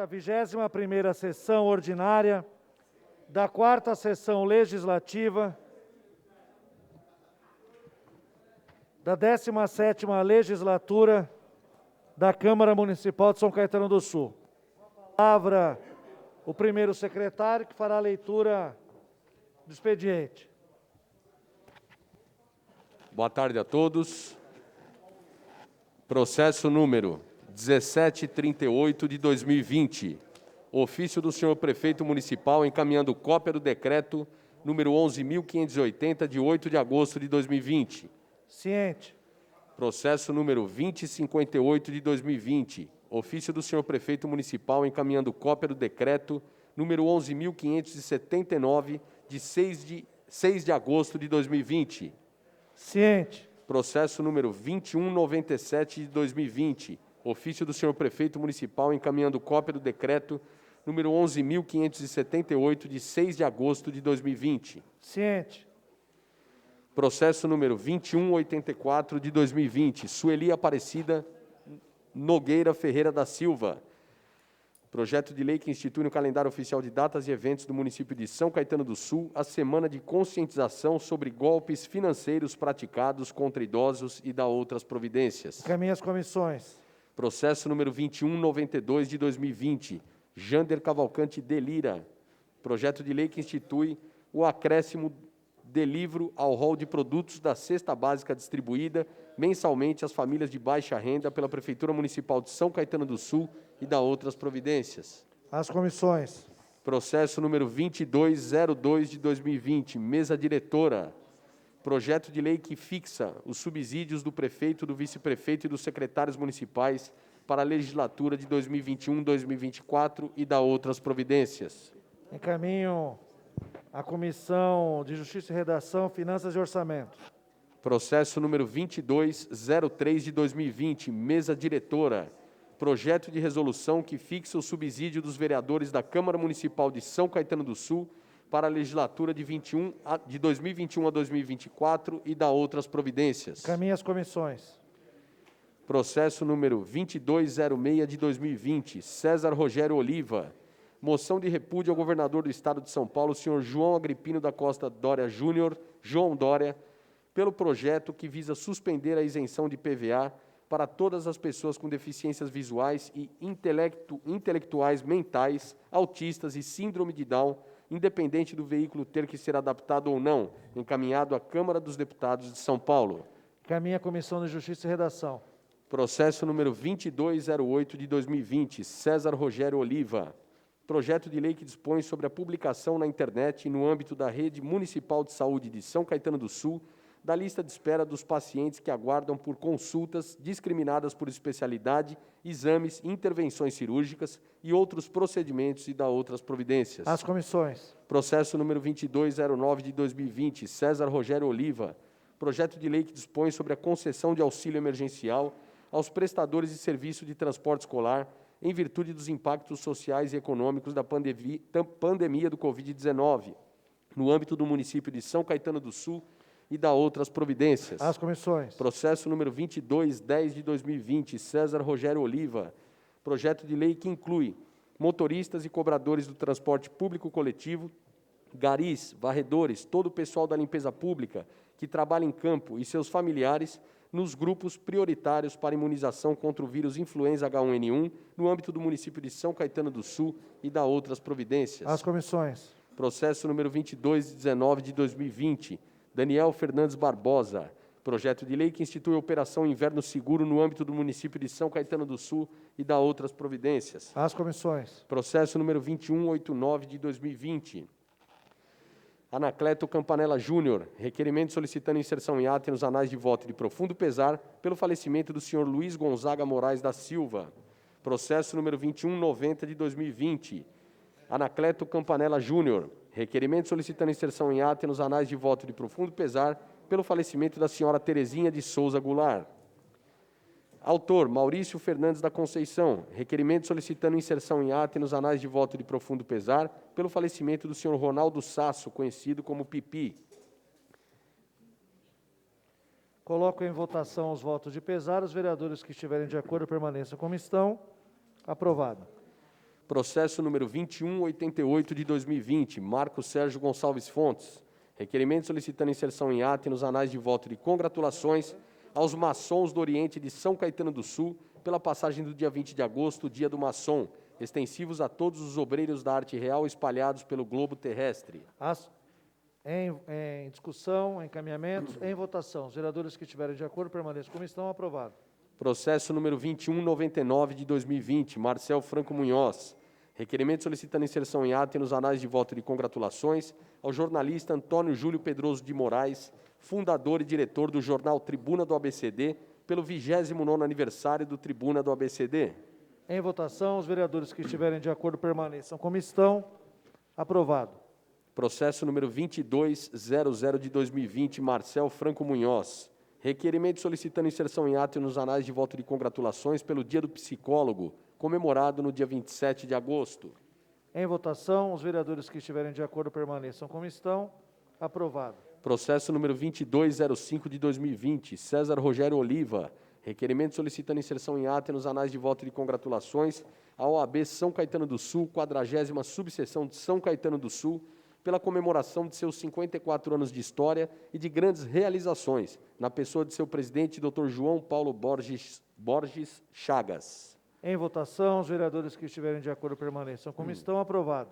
21ª sessão ordinária da 4ª sessão legislativa da 17ª legislatura da Câmara Municipal de São Caetano do Sul. A palavra o primeiro secretário, que fará a leitura do expediente. Boa tarde a todos. Processo número 1738 de 2020. Ofício do senhor prefeito municipal encaminhando cópia do decreto número 11.580 de 8 de agosto de 2020. Ciente. Processo número 2058 de 2020. Ofício do senhor prefeito municipal encaminhando cópia do decreto número 11.579 de 6 de agosto de 2020. Ciente. Processo número 2197 de 2020. Ofício do senhor prefeito municipal encaminhando cópia do decreto número 11.578 de 6 de agosto de 2020. Ciente. Processo número 2184 de 2020. Sueli Aparecida Nogueira Ferreira da Silva. Projeto de lei que institui no calendário oficial de datas e eventos do município de São Caetano do Sul a semana de conscientização sobre golpes financeiros praticados contra idosos e da outras providências. Encaminhe as comissões. Processo número 2192 de 2020. Jander Cavalcante de Lira. Projeto de lei que institui o acréscimo de livro ao rol de produtos da cesta básica distribuída mensalmente às famílias de baixa renda pela Prefeitura Municipal de São Caetano do Sul e da outras providências. As comissões. Processo número 2202 de 2020, mesa diretora. Projeto de lei que fixa os subsídios do prefeito, do vice-prefeito e dos secretários municipais para a legislatura de 2021-2024 e da outras providências. Encaminho a Comissão de Justiça e Redação, Finanças e Orçamento. Processo número 2203 de 2020, mesa diretora. Projeto de resolução que fixa o subsídio dos vereadores da Câmara Municipal de São Caetano do Sul para a legislatura de 2021 a 2024 e da outras providências. Encaminhe as comissões. Processo número 2206 de 2020, César Rogério Oliva. Moção de repúdio ao governador do Estado de São Paulo, senhor João Agripino da Costa Dória Júnior, João Dória, pelo projeto que visa suspender a isenção de PVA para todas as pessoas com deficiências visuais e intelectuais mentais, autistas e síndrome de Down, independente do veículo ter que ser adaptado ou não, encaminhado à Câmara dos Deputados de São Paulo. Encaminhe a Comissão de Justiça e Redação. Processo número 2208 de 2020, César Rogério Oliva. Projeto de lei que dispõe sobre a publicação na internet e no âmbito da Rede Municipal de Saúde de São Caetano do Sul da lista de espera dos pacientes que aguardam por consultas discriminadas por especialidade, exames, intervenções cirúrgicas e outros procedimentos e da outras providências. As comissões. Processo número 2209 de 2020, César Rogério Oliva. Projeto de lei que dispõe sobre a concessão de auxílio emergencial aos prestadores de serviço de transporte escolar em virtude dos impactos sociais e econômicos da pandemia do Covid-19, no âmbito do município de São Caetano do Sul e da outras providências. As comissões. Processo número 2210 de 2020, César Rogério Oliva. Projeto de lei que inclui motoristas e cobradores do transporte público coletivo, garis, varredores, todo o pessoal da limpeza pública que trabalha em campo e seus familiares nos grupos prioritários para imunização contra o vírus influenza H1N1 no âmbito do município de São Caetano do Sul e da outras providências. As comissões. Processo número 2219 de 2020, Daniel Fernandes Barbosa. Projeto de lei que institui a Operação Inverno Seguro no âmbito do município de São Caetano do Sul e da outras providências. As comissões. Processo número 2189 de 2020. Anacleto Campanella Júnior, requerimento solicitando inserção em ata nos anais de voto de profundo pesar pelo falecimento do senhor Luiz Gonzaga Moraes da Silva. Processo número 2190 de 2020. Anacleto Campanella Júnior, requerimento solicitando inserção em ata nos anais de voto de profundo pesar pelo falecimento da senhora Terezinha de Souza Goulart. Autor, Maurício Fernandes da Conceição, requerimento solicitando inserção em ata nos anais de voto de profundo pesar pelo falecimento do senhor Ronaldo Sasso, conhecido como Pipi. Coloco em votação os votos de pesar. Os vereadores que estiverem de acordo permaneçam como estão. Aprovado. Processo número 2188 de 2020, Marcos Sérgio Gonçalves Fontes. Requerimento solicitando inserção em ata e nos anais de voto de congratulações aos maçons do Oriente de São Caetano do Sul pela passagem do dia 20 de agosto, dia do maçom, extensivos a todos os obreiros da arte real espalhados pelo globo terrestre. Em discussão, encaminhamento, em votação. Os vereadores que estiverem de acordo permaneçam como estão. Aprovado. Processo número 2199 de 2020, Marcel Franco Munhoz. Requerimento solicitando inserção em ata e nos anais de voto de congratulações ao jornalista Antônio Júlio Pedroso de Moraes, fundador e diretor do jornal Tribuna do ABCD, pelo 29º aniversário do Tribuna do ABCD. Em votação, os vereadores que estiverem de acordo permaneçam como estão. Aprovado. Processo número 2200 de 2020, Marcel Franco Munhoz. Requerimento solicitando inserção em ata e nos anais de voto de congratulações pelo Dia do Psicólogo, comemorado no dia 27 de agosto. Em votação, os vereadores que estiverem de acordo permaneçam como estão. Aprovado. Processo número 2205 de 2020, César Rogério Oliva. Requerimento solicitando inserção em ata e nos anais de voto de congratulações à OAB São Caetano do Sul, 40ª subseção de São Caetano do Sul, pela comemoração de seus 54 anos de história e de grandes realizações, na pessoa de seu presidente, Dr. João Paulo Borges Chagas. Em votação, os vereadores que estiverem de acordo permaneçam como estão. Aprovado.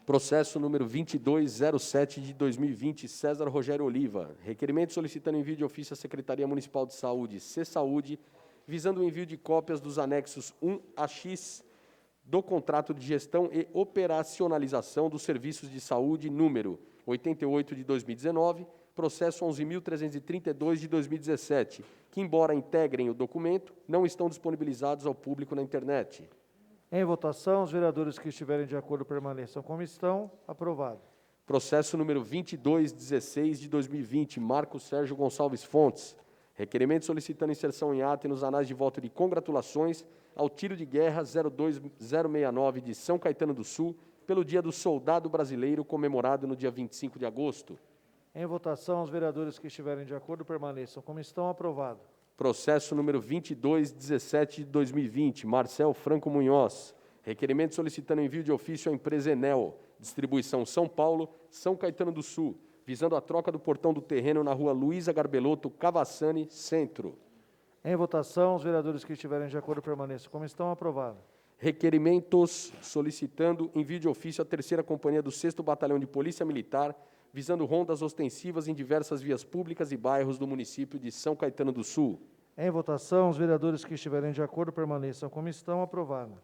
Processo número 2207 de 2020, César Rogério Oliva. Requerimento solicitando envio de ofício à Secretaria Municipal de Saúde, C-Saúde, visando o envio de cópias dos anexos 1 a X do contrato de gestão e operacionalização dos serviços de saúde número 88 de 2019, processo 11.332 de 2017, que, embora integrem o documento, não estão disponibilizados ao público na internet. Em votação, os vereadores que estiverem de acordo permaneçam como estão. Aprovado. Processo número 2216 de 2020, Marcos Sérgio Gonçalves Fontes. Requerimento solicitando inserção em ata e nos anais de voto de congratulações ao tiro de guerra 02069 de São Caetano do Sul, pelo Dia do Soldado Brasileiro, comemorado no dia 25 de agosto. Em votação, os vereadores que estiverem de acordo permaneçam como estão. Aprovado. Processo número 2217 de 2020, Marcel Franco Munhoz. Requerimento solicitando envio de ofício à empresa Enel, distribuição São Paulo, São Caetano do Sul, visando a troca do portão do terreno na rua Luísa Garbelotto Cavassani, Centro. Em votação, os vereadores que estiverem de acordo permaneçam como estão. Aprovado. Requerimentos solicitando envio de ofício à 3ª Companhia do 6º Batalhão de Polícia Militar, visando rondas ostensivas em diversas vias públicas e bairros do município de São Caetano do Sul. Em votação, os vereadores que estiverem de acordo permaneçam como estão. Aprovado.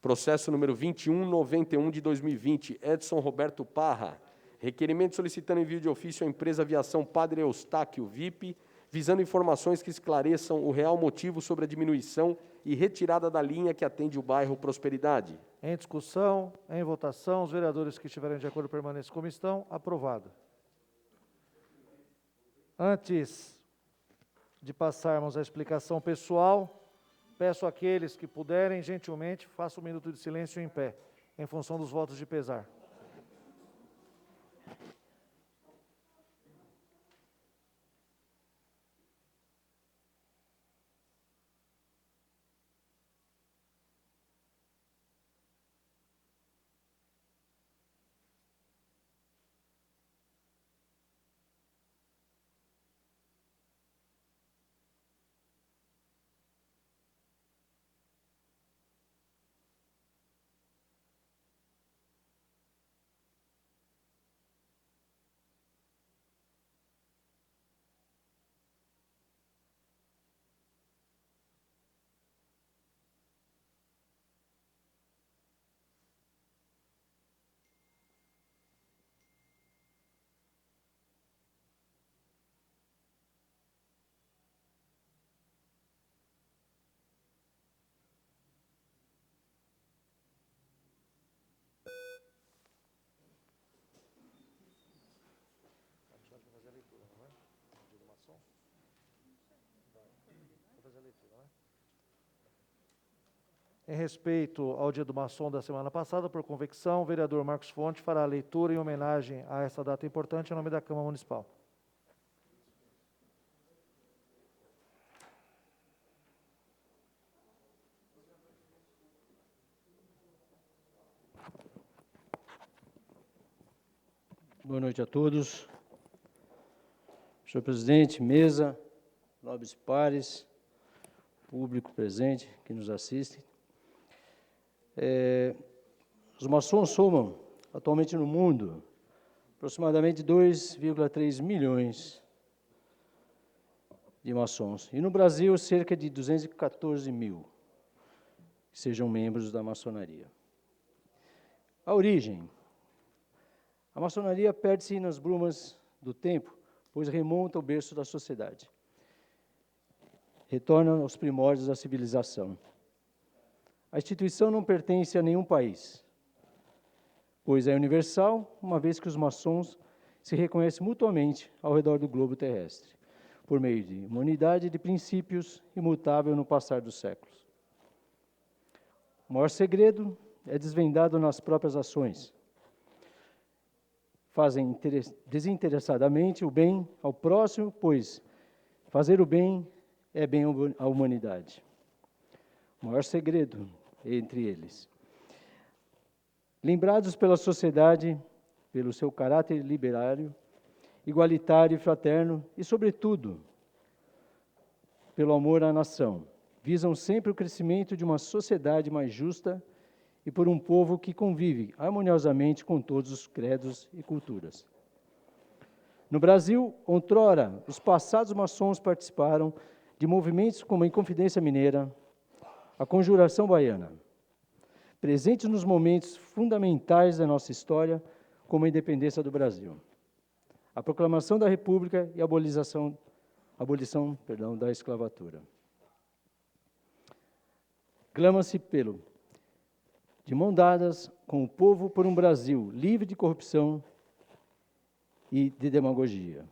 Processo número 2191 de 2020, Edson Roberto Parra. Requerimento solicitando envio de ofício à empresa Aviação Padre Eustáquio, VIP, visando informações que esclareçam o real motivo sobre a diminuição e retirada da linha que atende o bairro Prosperidade. Em discussão, em votação, os vereadores que estiverem de acordo permaneçam como estão. Aprovado. Antes de passarmos à explicação pessoal, peço àqueles que puderem, gentilmente, façam um minuto de silêncio em pé, em função dos votos de pesar. Em respeito ao dia do maçom da semana passada, por convicção, o vereador Marcos Fonte fará a leitura em homenagem a essa data importante em nome da Câmara Municipal. Boa noite a todos. Senhor presidente, mesa, nobres pares, público presente que nos assiste. Os maçons somam, atualmente no mundo, aproximadamente 2,3 milhões de maçons. E no Brasil, cerca de 214 mil que sejam membros da maçonaria. A origem. A maçonaria perde-se nas brumas do tempo, pois remonta ao berço da sociedade. Retorna aos primórdios da civilização. A instituição não pertence a nenhum país, pois é universal, uma vez que os maçons se reconhecem mutuamente ao redor do globo terrestre, por meio de uma unidade de princípios imutável no passar dos séculos. O maior segredo é desvendado nas próprias ações. Fazem desinteressadamente o bem ao próximo, pois fazer o bem é bem à humanidade. O maior segredo entre eles. Lembrados pela sociedade, pelo seu caráter liberário, igualitário e fraterno, e, sobretudo, pelo amor à nação, visam sempre o crescimento de uma sociedade mais justa e por um povo que convive harmoniosamente com todos os credos e culturas. No Brasil, outrora, os passados maçons participaram de movimentos como a Inconfidência Mineira, a Conjuração Baiana, presentes nos momentos fundamentais da nossa história, como a independência do Brasil, a proclamação da República e a abolição da escravatura. Clama-se de mão dadas com o povo por um Brasil livre de corrupção e de demagogia,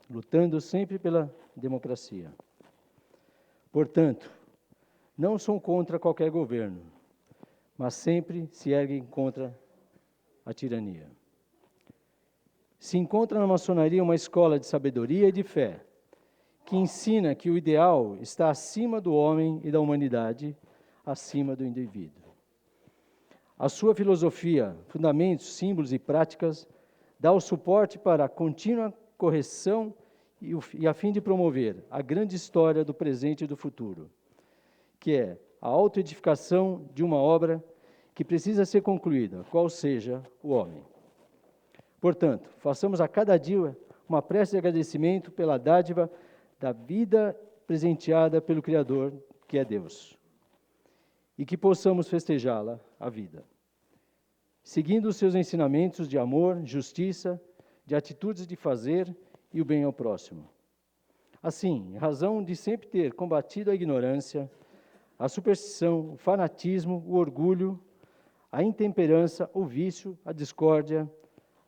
lutando sempre pela democracia. Portanto, não são contra qualquer governo, mas sempre se erguem contra a tirania. Se encontra na maçonaria uma escola de sabedoria e de fé, que ensina que o ideal está acima do homem e da humanidade, acima do indivíduo. A sua filosofia, fundamentos, símbolos e práticas dá o suporte para a contínua correção e a fim de promover a grande história do presente e do futuro, que é a autoedificação de uma obra que precisa ser concluída, qual seja o homem. Portanto, façamos a cada dia uma prece de agradecimento pela dádiva da vida presenteada pelo Criador, que é Deus, e que possamos festejá-la, a vida, seguindo os seus ensinamentos de amor, justiça, de atitudes de fazer e o bem ao próximo. Assim, em razão de sempre ter combatido a ignorância, a superstição, o fanatismo, o orgulho, a intemperança, o vício, a discórdia,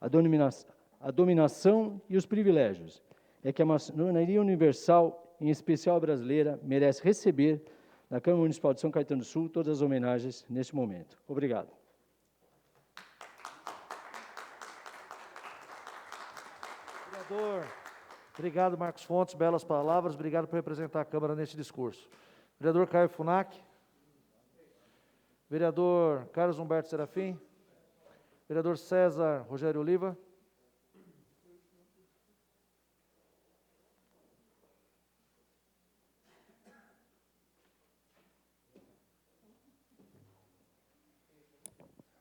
a dominação e os privilégios, é que a maçonaria universal, em especial a brasileira, merece receber na Câmara Municipal de São Caetano do Sul todas as homenagens neste momento. Obrigado. Vereador, obrigado, Marcos Fontes, belas palavras, obrigado por representar a Câmara neste discurso. Vereador Caio Funac. Vereador Carlos Humberto Serafim. Vereador César Rogério Oliva.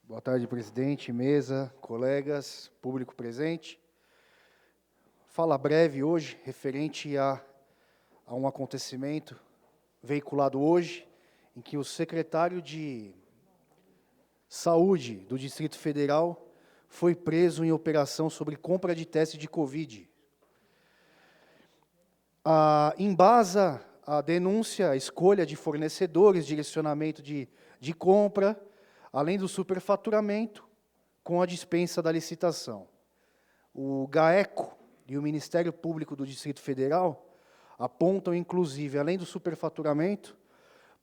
Boa tarde, presidente, mesa, colegas, público presente. Fala breve hoje, referente a um acontecimento veiculado hoje, em que o secretário de Saúde do Distrito Federal foi preso em operação sobre compra de teste de Covid. Embasa a denúncia, a escolha de fornecedores, direcionamento de compra, além do superfaturamento, com a dispensa da licitação. O GAECO e o Ministério Público do Distrito Federal apontam, inclusive, além do superfaturamento,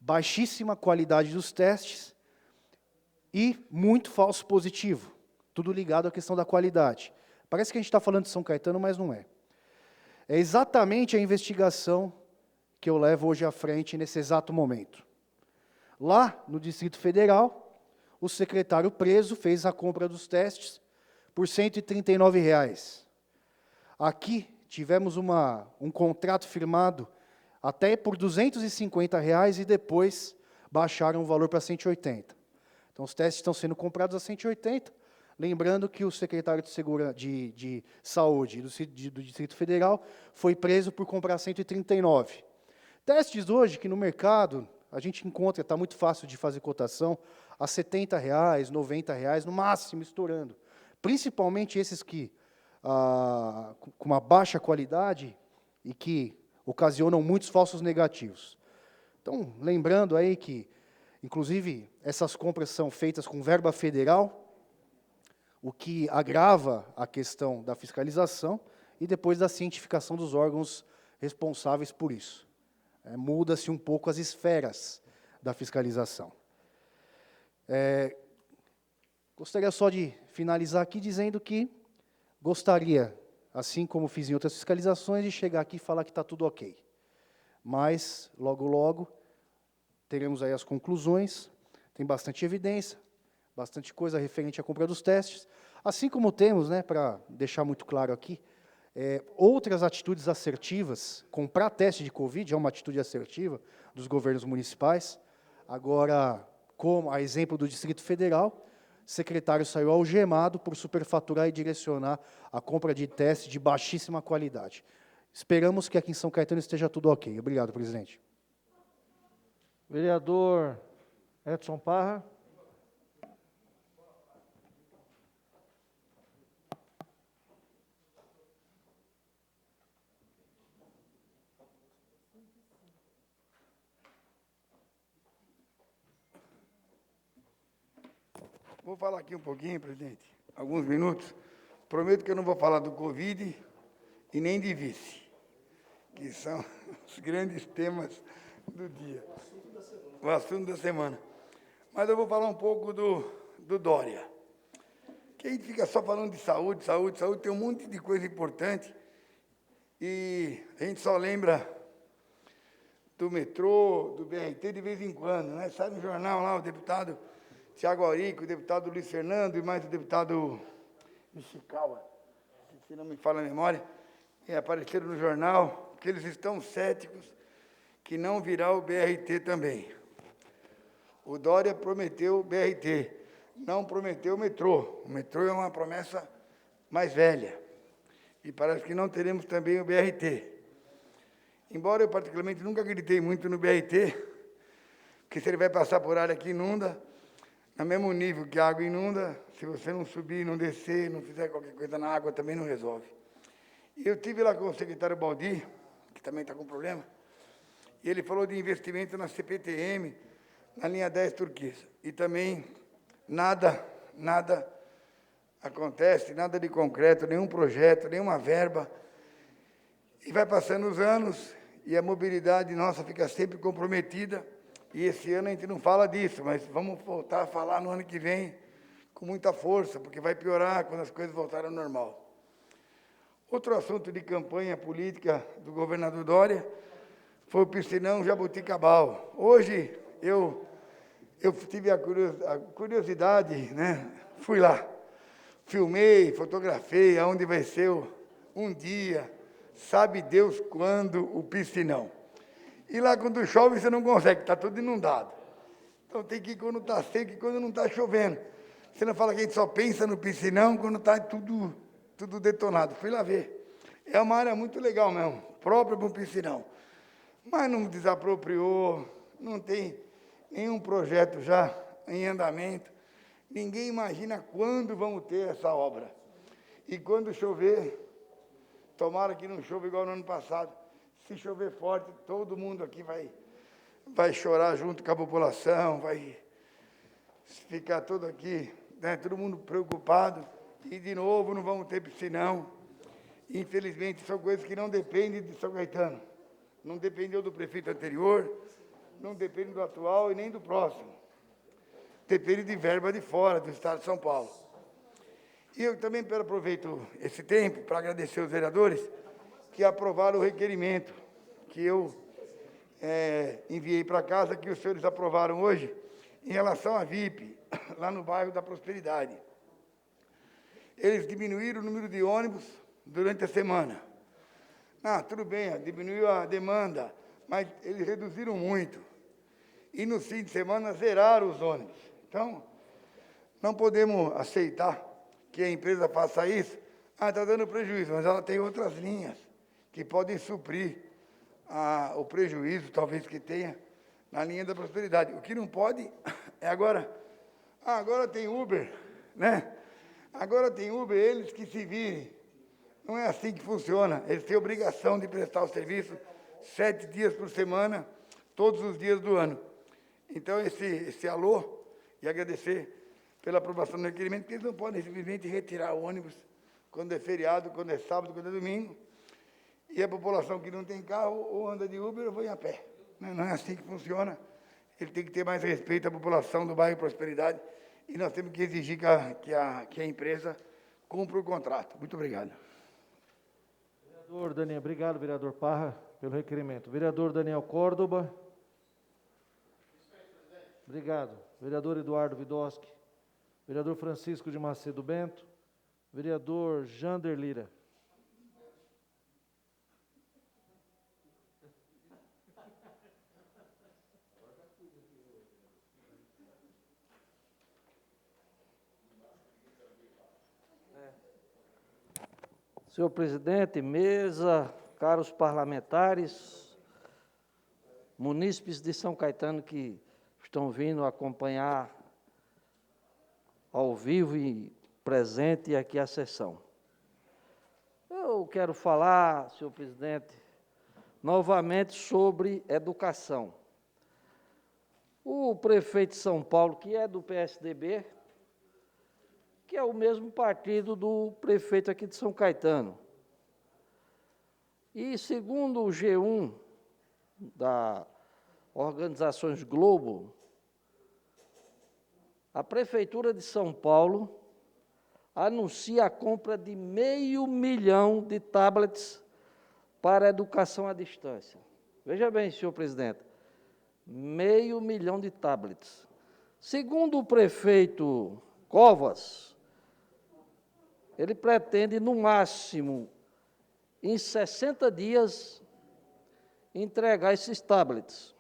baixíssima qualidade dos testes e muito falso positivo, tudo ligado à questão da qualidade. Parece que a gente está falando de São Caetano, mas não é. É exatamente a investigação que eu levo hoje à frente nesse exato momento. Lá, no Distrito Federal, o secretário preso fez a compra dos testes por R$ 139. Aqui tivemos um contrato firmado até por R$ 250 e depois baixaram o valor para 180. Então, os testes estão sendo comprados a 180. Lembrando que o secretário de Saúde do Distrito Federal foi preso por comprar 139. Testes hoje que no mercado a gente encontra, está muito fácil de fazer cotação, a R$ 70, R$ 90, no máximo, estourando. Principalmente esses que com uma baixa qualidade e que ocasionam muitos falsos negativos. Então, lembrando aí que, inclusive, essas compras são feitas com verba federal, o que agrava a questão da fiscalização e depois da cientificação dos órgãos responsáveis por isso. Muda-se um pouco as esferas da fiscalização. Gostaria só de finalizar aqui dizendo que gostaria, assim como fiz em outras fiscalizações, de chegar aqui e falar que está tudo ok. Mas, logo, logo, teremos aí as conclusões, tem bastante evidência, bastante coisa referente à compra dos testes, assim como temos, para deixar muito claro aqui, outras atitudes assertivas. Comprar teste de Covid é uma atitude assertiva dos governos municipais. Agora, como a exemplo do Distrito Federal, o secretário saiu algemado por superfaturar e direcionar a compra de testes de baixíssima qualidade. Esperamos que aqui em São Caetano esteja tudo ok. Obrigado, presidente. Vereador Edson Parra. Vou falar aqui um pouquinho, presidente, alguns minutos. Prometo que eu não vou falar do Covid e nem de vice, que são os grandes temas do dia. O assunto da semana. Mas eu vou falar um pouco do Dória. Que a gente fica só falando de saúde, saúde, saúde, tem um monte de coisa importante e a gente só lembra do metrô, do BRT de vez em quando, né? Sai no jornal lá, o deputado Tiago Aurico, o deputado Luiz Fernando e mais o deputado Nishikawa, se não me falha a memória, apareceram no jornal que eles estão céticos que não virá o BRT também. O Dória prometeu o BRT, não prometeu o metrô. O metrô é uma promessa mais velha. E parece que não teremos também o BRT. Embora eu particularmente nunca acreditei muito no BRT, porque se ele vai passar por área que inunda, no mesmo nível que a água inunda, se você não subir, não descer, não fizer qualquer coisa na água, também não resolve. E eu estive lá com o secretário Baldi, que também está com problema, e ele falou de investimento na CPTM, na linha 10 Turquesa. E também nada acontece, nada de concreto, nenhum projeto, nenhuma verba. E vai passando os anos e a mobilidade nossa fica sempre comprometida. E esse ano a gente não fala disso, mas vamos voltar a falar no ano que vem com muita força, porque vai piorar quando as coisas voltarem ao normal. Outro assunto de campanha política do governador Dória foi o piscinão Jabuticabal. Hoje eu tive a curiosidade, né? Fui lá, filmei, fotografei aonde vai ser um dia, sabe Deus quando, o piscinão. E lá quando chove você não consegue, está tudo inundado. Então tem que ir quando está seco e quando não está chovendo. Você não fala que a gente só pensa no piscinão quando está tudo detonado. Fui lá ver. É uma área muito legal mesmo, própria para um piscinão. Mas não desapropriou, não tem nenhum projeto já em andamento. Ninguém imagina quando vamos ter essa obra. E quando chover, tomara que não chova igual no ano passado. Se chover forte, todo mundo aqui vai chorar junto com a população, vai ficar todo aqui, né, todo mundo preocupado. E, de novo, não vamos ter piscinão. Infelizmente, são coisas que não dependem de São Caetano. Não dependeu do prefeito anterior, não depende do atual e nem do próximo. Depende de verba de fora, do Estado de São Paulo. E eu também aproveito esse tempo para agradecer os vereadores que aprovaram o requerimento que eu enviei para casa, que os senhores aprovaram hoje, em relação à VIP, lá no bairro da Prosperidade. eles diminuíram o número de ônibus durante a semana. Ah, tudo bem, diminuiu a demanda, mas eles reduziram muito. E no fim de semana zeraram os ônibus. Então, não podemos aceitar que a empresa faça isso. Ah, está dando prejuízo, mas ela tem outras linhas que podem suprir o prejuízo, talvez, que tenha na linha da prosperidade. O que não pode é agora tem Uber, né? Agora tem Uber, eles que se virem. Não é assim que funciona. Eles têm obrigação de prestar o serviço 7 dias por semana, todos os dias do ano. Então, esse alô, e agradecer pela aprovação do requerimento, porque eles não podem simplesmente retirar o ônibus quando é feriado, quando é sábado, quando é domingo, e a população que não tem carro, ou anda de Uber, ou vai a pé. Não é assim que funciona. Ele tem que ter mais respeito à população do bairro Prosperidade, e nós temos que exigir que a empresa cumpra o contrato. Muito obrigado. Vereador Daniel, obrigado, vereador Parra, pelo requerimento. Vereador Daniel Córdoba. Obrigado. Vereador Eduardo Vidoski. Vereador Francisco de Macedo Bento. Vereador Jander Lira. Senhor presidente, mesa, caros parlamentares, munícipes de São Caetano que estão vindo acompanhar ao vivo e presente aqui a sessão. Eu quero falar, senhor presidente, novamente sobre educação. O prefeito de São Paulo, que é do PSDB, que é o mesmo partido do prefeito aqui de São Caetano. E, segundo o G1 da Organizações Globo, a Prefeitura de São Paulo anuncia a compra de 500 mil de tablets para a educação à distância. Veja bem, senhor presidente, 500 mil de tablets. Segundo o prefeito Covas, ele pretende, no máximo, em 60 dias, entregar esses tablets.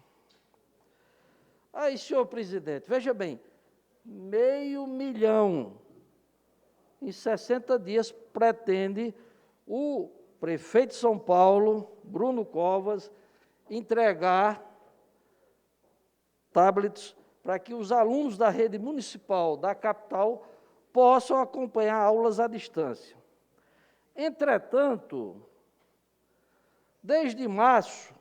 Aí, senhor presidente, veja bem, 500 mil, em 60 dias, pretende o prefeito de São Paulo, Bruno Covas, entregar tablets para que os alunos da rede municipal da capital possam acompanhar aulas à distância. Entretanto, desde março,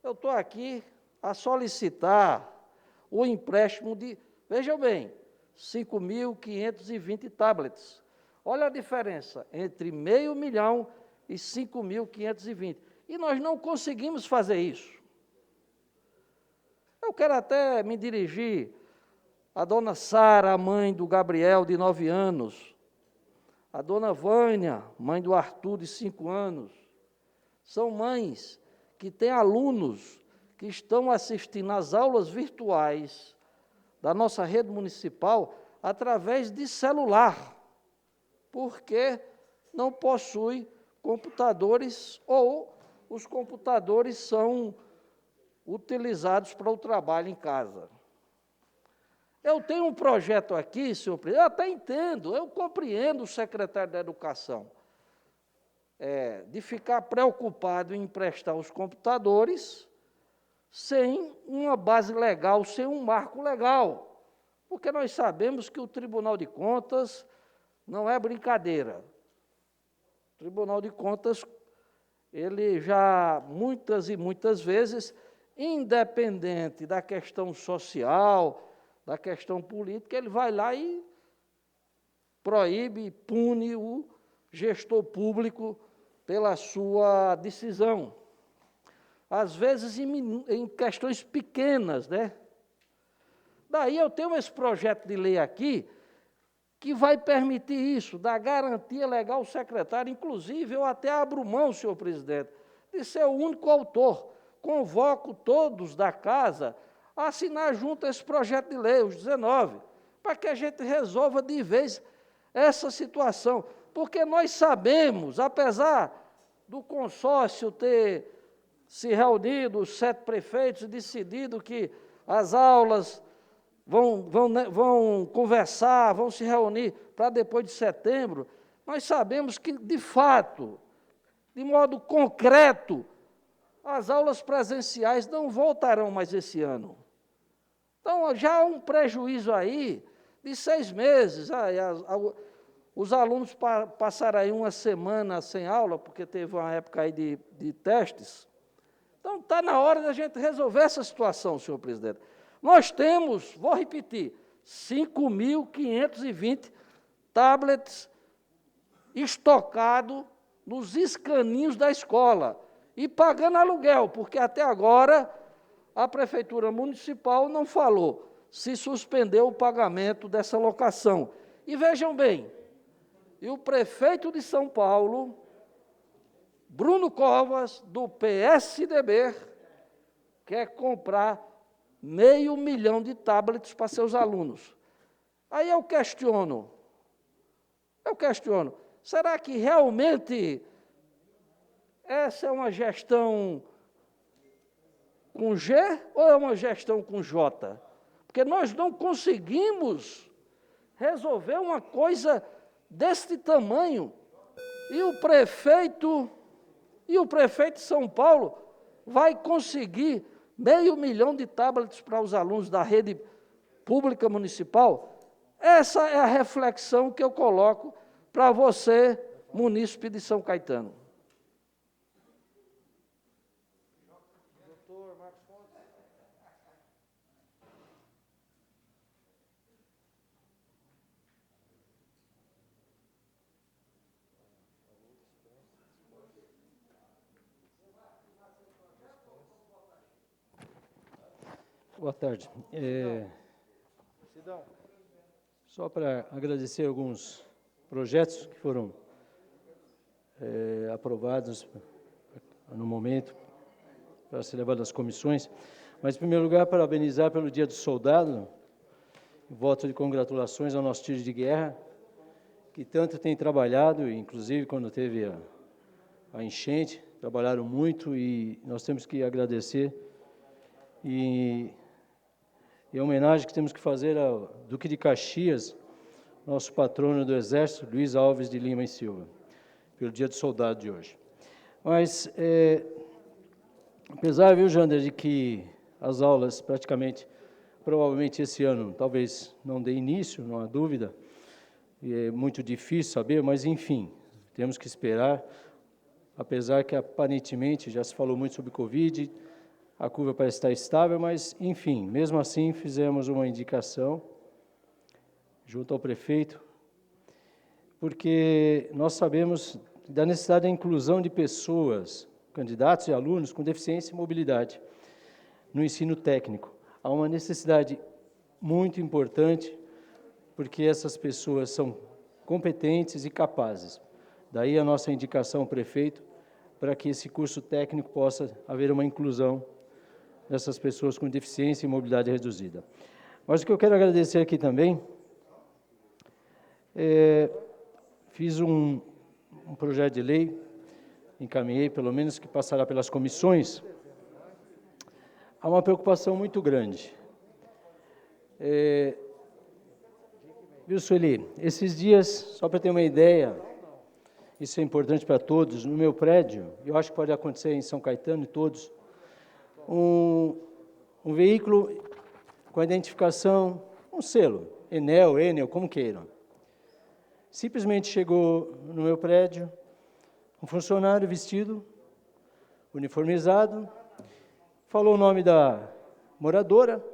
eu estou aqui a solicitar o empréstimo de, veja bem, 5.520 tablets. Olha a diferença entre 500 mil e 5.520. E nós não conseguimos fazer isso. Eu quero até me dirigir à dona Sara, a mãe do Gabriel, de 9 anos, a dona Vânia, mãe do Arthur, de 5 anos. São mães que têm alunos que estão assistindo às aulas virtuais da nossa rede municipal através de celular, porque não possui computadores ou os computadores são utilizados para o trabalho em casa. Eu tenho um projeto aqui, senhor presidente, eu até entendo, eu compreendo o secretário da Educação, de ficar preocupado em emprestar os computadores sem uma base legal, sem um marco legal, porque nós sabemos que o Tribunal de Contas não é brincadeira. O Tribunal de Contas, ele já muitas e muitas vezes, independente da questão social, da questão política, ele vai lá e proíbe, pune o gestor público pela sua decisão. Às vezes em questões pequenas, né? Daí eu tenho esse projeto de lei aqui, que vai permitir isso, dar garantia legal ao secretário. Inclusive, eu até abro mão, senhor presidente, de ser o único autor. Convoco todos da casa a assinar junto esse projeto de lei, os 19, para que a gente resolva de vez essa situação, porque nós sabemos, apesar do consórcio ter se reunido, os 7 prefeitos, e decidido que as aulas vão conversar, vão se reunir para depois de setembro, nós sabemos que, de fato, de modo concreto, as aulas presenciais não voltarão mais esse ano. Então, já há um prejuízo aí de 6 meses. Os alunos passaram aí uma semana sem aula, porque teve uma época aí de testes. Então, está na hora da gente resolver essa situação, senhor presidente. Nós temos, vou repetir, 5.520 tablets estocados nos escaninhos da escola e pagando aluguel, porque até agora a Prefeitura Municipal não falou se suspendeu o pagamento dessa locação. E vejam bem, e o prefeito de São Paulo, Bruno Covas, do PSDB, quer comprar 500 mil de tablets para seus alunos. Aí eu questiono, será que realmente essa é uma gestão com G ou é uma gestão com J? Porque nós não conseguimos resolver uma coisa deste tamanho. E o prefeito de São Paulo vai conseguir 500 mil de tablets para os alunos da rede pública municipal? Essa é a reflexão que eu coloco para você, munícipe de São Caetano. Boa tarde. Só para agradecer alguns projetos que foram aprovados no momento para ser levado às comissões, mas, em primeiro lugar, parabenizar pelo Dia do Soldado, voto de congratulações ao nosso tiro de guerra, que tanto tem trabalhado, inclusive quando teve a enchente, trabalharam muito e nós temos que agradecer. E a homenagem que temos que fazer ao Duque de Caxias, nosso patrono do Exército, Luiz Alves de Lima e Silva, pelo Dia do Soldado de hoje. Mas, apesar, viu, Jander, de que as aulas praticamente, provavelmente esse ano, talvez não dê início, não há dúvida, e é muito difícil saber, mas, enfim, temos que esperar, apesar que aparentemente já se falou muito sobre Covid, a curva parece estar estável, mas, enfim, mesmo assim, fizemos uma indicação junto ao prefeito, porque nós sabemos da necessidade da inclusão de pessoas, candidatos e alunos com deficiência e mobilidade no ensino técnico. Há uma necessidade muito importante, porque essas pessoas são competentes e capazes. Daí a nossa indicação ao prefeito, para que esse curso técnico possa haver uma inclusão dessas pessoas com deficiência e mobilidade reduzida. Mas o que eu quero agradecer aqui também, fiz um projeto de lei, encaminhei, pelo menos, que passará pelas comissões. Há uma preocupação muito grande. Viu, Sueli, esses dias, só para ter uma ideia, isso é importante para todos, no meu prédio, eu acho que pode acontecer em São Caetano e todos, um veículo com a identificação, um selo, Enel, como queiram. Simplesmente chegou no meu prédio um funcionário vestido, uniformizado, falou o nome da moradora,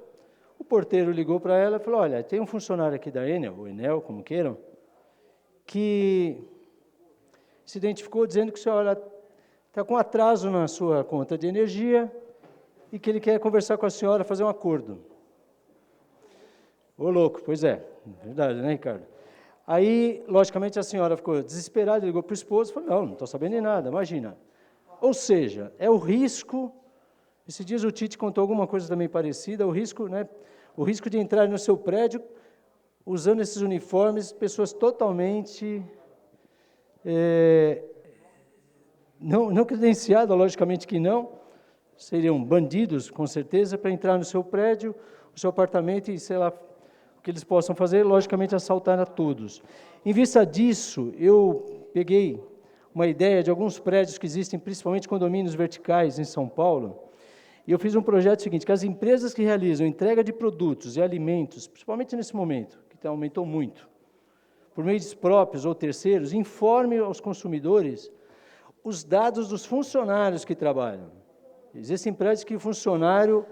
o porteiro ligou para ela e falou, olha, tem um funcionário aqui da Enel, ou Enel, como queiram, que se identificou dizendo que a senhora está com atraso na sua conta de energia e que ele quer conversar com a senhora, fazer um acordo. Ô, louco, pois é, verdade, né, Ricardo? Aí, logicamente, a senhora ficou desesperada, ligou para o esposo e falou, não estou sabendo de nada, imagina. Ou seja, é o risco, esses dias o Tite contou alguma coisa também parecida, o risco de entrar no seu prédio, usando esses uniformes, pessoas totalmente não credenciadas, logicamente que não, seriam bandidos, com certeza, para entrar no seu prédio, no seu apartamento e, sei lá, o que eles possam fazer, logicamente, assaltar a todos. Em vista disso, eu peguei uma ideia de alguns prédios que existem, principalmente condomínios verticais em São Paulo, e eu fiz um projeto seguinte, que as empresas que realizam entrega de produtos e alimentos, principalmente nesse momento, que aumentou muito, por meios próprios ou terceiros, informem aos consumidores os dados dos funcionários que trabalham. Existem prédios que o funcionário,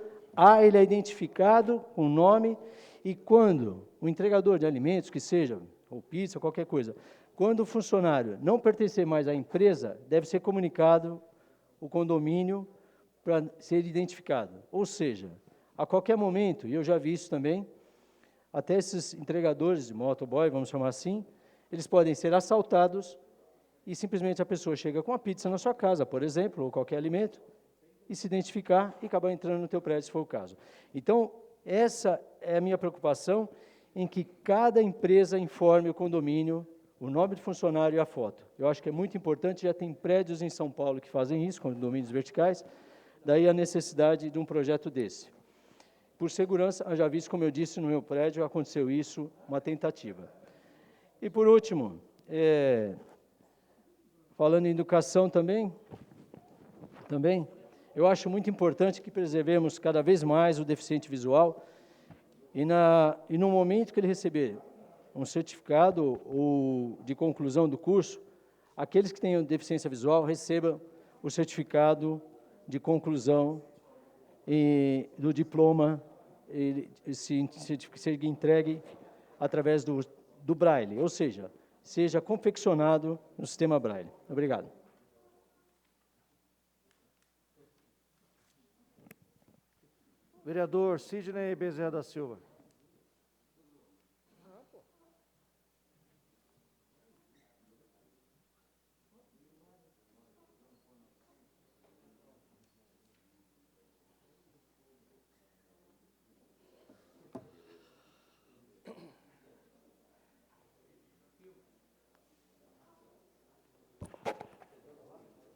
ele é identificado com nome, e quando o entregador de alimentos, que seja, ou pizza, qualquer coisa, quando o funcionário não pertencer mais à empresa, deve ser comunicado o condomínio para ser identificado. Ou seja, a qualquer momento, e eu já vi isso também, até esses entregadores de motoboy, vamos chamar assim, eles podem ser assaltados e simplesmente a pessoa chega com a pizza na sua casa, por exemplo, ou qualquer alimento, e se identificar e acabar entrando no teu prédio, se for o caso. Então, essa é a minha preocupação, em que cada empresa informe o condomínio, o nome do funcionário e a foto. Eu acho que é muito importante, já tem prédios em São Paulo que fazem isso, condomínios verticais, daí a necessidade de um projeto desse. Por segurança, já visto, como eu disse, no meu prédio aconteceu isso, uma tentativa. E por último, falando em educação também, eu acho muito importante que preservemos cada vez mais o deficiente visual e no momento que ele receber um certificado ou de conclusão do curso, aqueles que tenham deficiência visual recebam o certificado de conclusão do diploma, se entregue através do Braille, ou seja confeccionado no sistema Braille. Obrigado. Vereador Sidney Bezerra da Silva.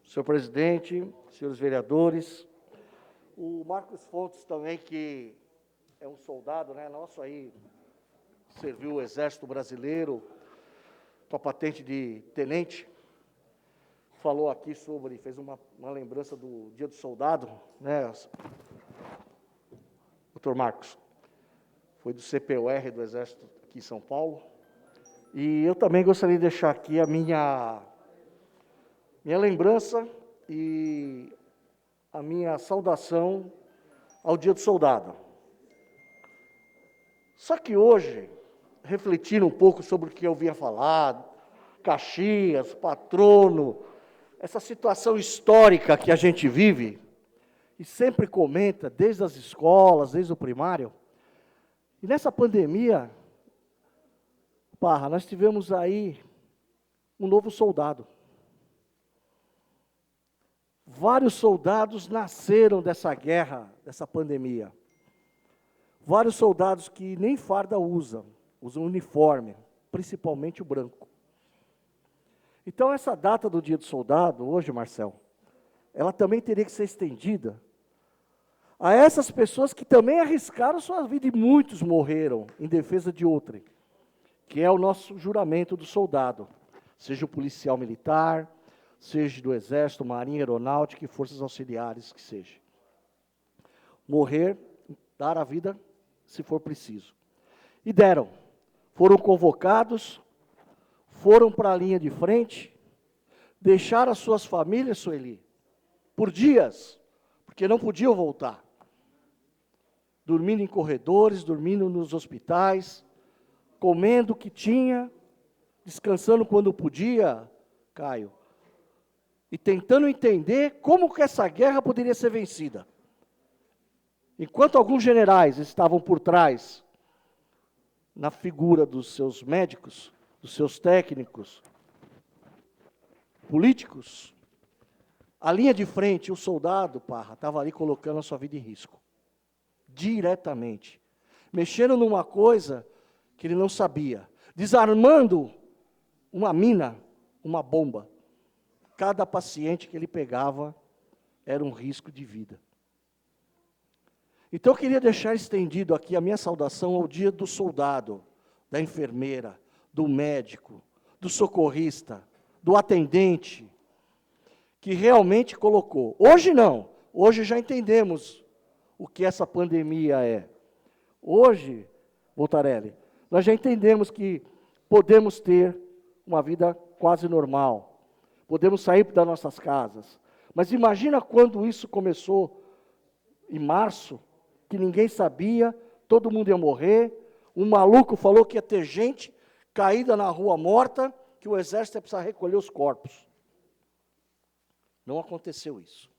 Senhor presidente, senhores vereadores, o Marcos Fontes também, que é um soldado, né, nosso aí, serviu o Exército Brasileiro, com a patente de tenente, falou aqui fez uma lembrança do Dia do Soldado, né, doutor Marcos, foi do CPUR do Exército aqui em São Paulo, e eu também gostaria de deixar aqui a minha lembrança e a minha saudação ao Dia do Soldado. Só que hoje, refletindo um pouco sobre o que eu vinha falar, Caxias, patrono, essa situação histórica que a gente vive, e sempre comenta, desde as escolas, desde o primário, e nessa pandemia, nós tivemos aí um novo soldado. Vários soldados nasceram dessa guerra, dessa pandemia. Vários soldados que nem farda usam uniforme, principalmente o branco. Então, essa data do Dia do Soldado, hoje, Marcel, ela também teria que ser estendida a essas pessoas que também arriscaram sua vida e muitos morreram em defesa de outrem, que é o nosso juramento do soldado, seja o policial militar, seja do Exército, Marinha, Aeronáutica e Forças Auxiliares, que seja. Morrer, dar a vida, se for preciso. E deram. Foram convocados, foram para a linha de frente, deixaram as suas famílias, Sueli, por dias, porque não podiam voltar. Dormindo em corredores, dormindo nos hospitais, comendo o que tinha, descansando quando podia, Caio, e tentando entender como que essa guerra poderia ser vencida. Enquanto alguns generais estavam por trás, na figura dos seus médicos, dos seus técnicos, políticos, a linha de frente, o soldado, estava ali colocando a sua vida em risco. Diretamente. Mexendo numa coisa que ele não sabia, desarmando uma mina, uma bomba. Cada paciente que ele pegava era um risco de vida. Então, eu queria deixar estendido aqui a minha saudação ao dia do soldado, da enfermeira, do médico, do socorrista, do atendente, que realmente colocou. Hoje não, hoje já entendemos o que essa pandemia é. Hoje, Voltarelli, nós já entendemos que podemos ter uma vida quase normal, podemos sair das nossas casas. Mas imagina quando isso começou, em março, que ninguém sabia, todo mundo ia morrer, um maluco falou que ia ter gente caída na rua morta, que o exército ia precisar recolher os corpos. Não aconteceu isso.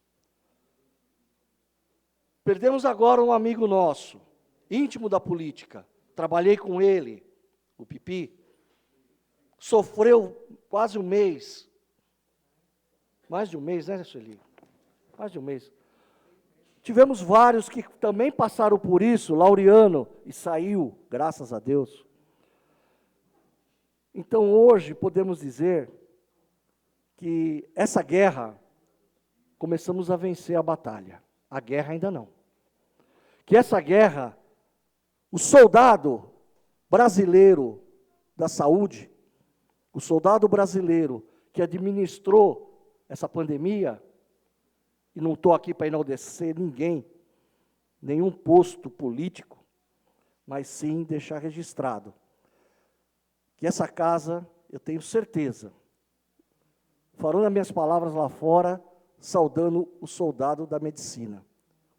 Perdemos agora um amigo nosso, íntimo da política, trabalhei com ele, o Pipi, sofreu quase um mês, mais de um mês, né, Sueli? Mais de um mês. Tivemos vários que também passaram por isso, Laureano, e saiu, graças a Deus. Então, hoje, podemos dizer que essa guerra, começamos a vencer a batalha. A guerra ainda não. Que essa guerra, o soldado brasileiro da saúde, o soldado brasileiro que administrou essa pandemia, e não estou aqui para enaltecer ninguém, nenhum posto político, mas sim deixar registrado que essa casa, eu tenho certeza, falando as minhas palavras lá fora, saudando o soldado da medicina,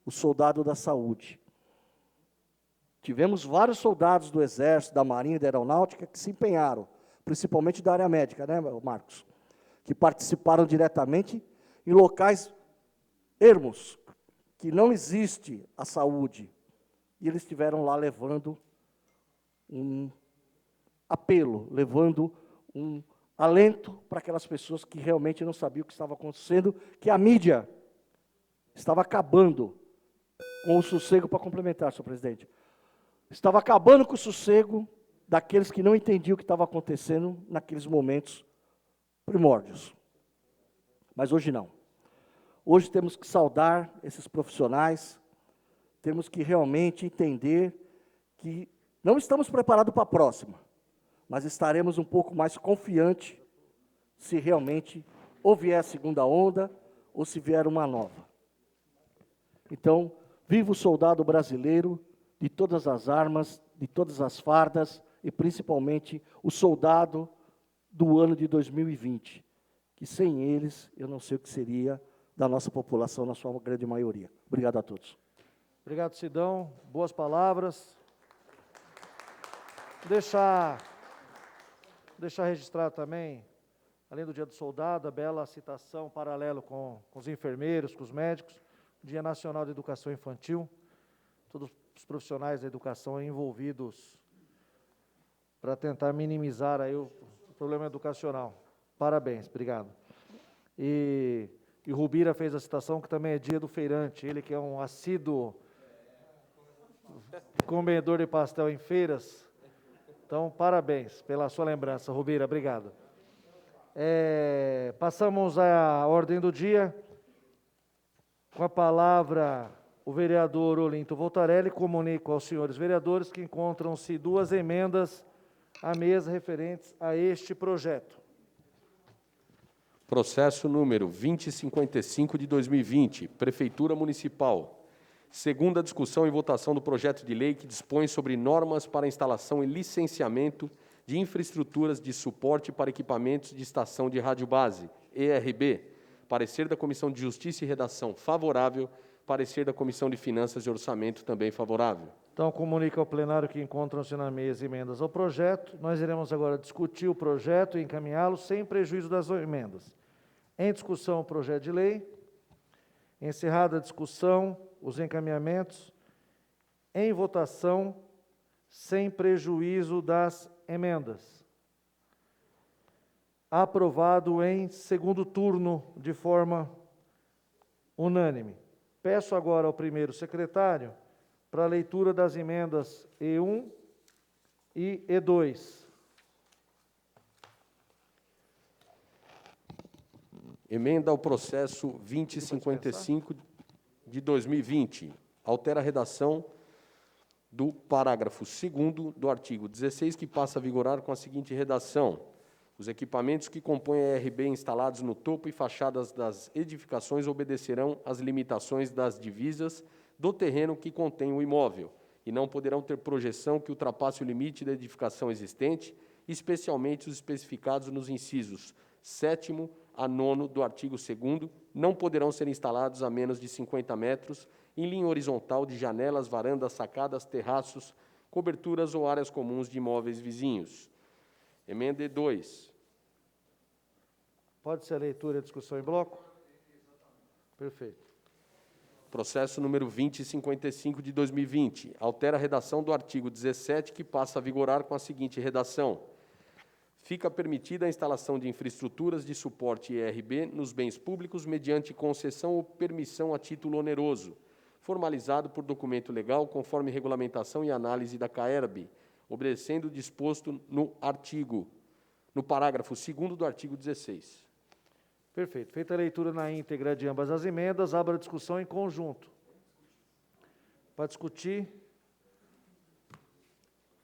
o soldado da saúde. Tivemos vários soldados do Exército, da Marinha e da Aeronáutica que se empenharam, principalmente da área médica, né, Marcos? Que participaram diretamente em locais ermos, que não existe a saúde, e eles estiveram lá levando um apelo, levando um alento para aquelas pessoas que realmente não sabiam o que estava acontecendo, que a mídia estava acabando com o sossego, para complementar, senhor presidente, estava acabando com o sossego daqueles que não entendiam o que estava acontecendo naqueles momentos primórdios. Mas hoje não. Hoje temos que saudar esses profissionais, temos que realmente entender que não estamos preparados para a próxima, mas estaremos um pouco mais confiantes se realmente ou vier a segunda onda ou se vier uma nova. Então, viva o soldado brasileiro de todas as armas, de todas as fardas e principalmente o soldado do ano de 2020, que sem eles eu não sei o que seria da nossa população, na sua grande maioria. Obrigado a todos. Obrigado, Sidão. Boas palavras. Deixar registrado também, além do Dia do Soldado, a bela citação, paralelo com os enfermeiros, com os médicos, Dia Nacional de Educação Infantil, todos os profissionais da educação envolvidos para tentar minimizar aí o problema educacional. Parabéns, obrigado. E Rubira fez a citação, que também é dia do feirante, ele que é um assíduo comedor de pastel em feiras. Então, parabéns pela sua lembrança, Rubira, obrigado. Passamos à ordem do dia. Com a palavra, o vereador Olinto Voltarelli. Comunico aos senhores vereadores que encontram-se duas emendas à mesa referentes a este projeto. Processo número 2055 de 2020, Prefeitura Municipal. Segunda discussão e votação do projeto de lei que dispõe sobre normas para instalação e licenciamento de infraestruturas de suporte para equipamentos de estação de rádio base, ERB. Parecer da Comissão de Justiça e Redação favorável. Parecer da Comissão de Finanças e Orçamento também favorável. Então, comunica ao plenário que encontram-se na mesa emendas ao projeto. Nós iremos agora discutir o projeto e encaminhá-lo sem prejuízo das emendas. Em discussão o projeto de lei. Encerrada a discussão, os encaminhamentos. Em votação, sem prejuízo das emendas. Aprovado em segundo turno, de forma unânime. Peço agora ao primeiro secretário para a leitura das emendas E1 e E2. Emenda ao processo 2055 de 2020. Altera a redação do parágrafo 2º do artigo 16, que passa a vigorar com a seguinte redação: os equipamentos que compõem a ERB instalados no topo e fachadas das edificações obedecerão às limitações das divisas do terreno que contém o imóvel e não poderão ter projeção que ultrapasse o limite da edificação existente, especialmente os especificados nos incisos 7º a 9º do artigo 2º, não poderão ser instalados a menos de 50 metros em linha horizontal de janelas, varandas, sacadas, terraços, coberturas ou áreas comuns de imóveis vizinhos. Emenda E2. Pode ser a leitura e a discussão em bloco? Perfeito. Processo número 2055 de 2020. Altera a redação do artigo 17, que passa a vigorar com a seguinte redação: fica permitida a instalação de infraestruturas de suporte ERB nos bens públicos mediante concessão ou permissão a título oneroso, formalizado por documento legal conforme regulamentação e análise da CAERB, obedecendo o disposto no parágrafo 2º do artigo 16. Perfeito. Feita a leitura na íntegra de ambas as emendas, abro a discussão em conjunto. Para discutir,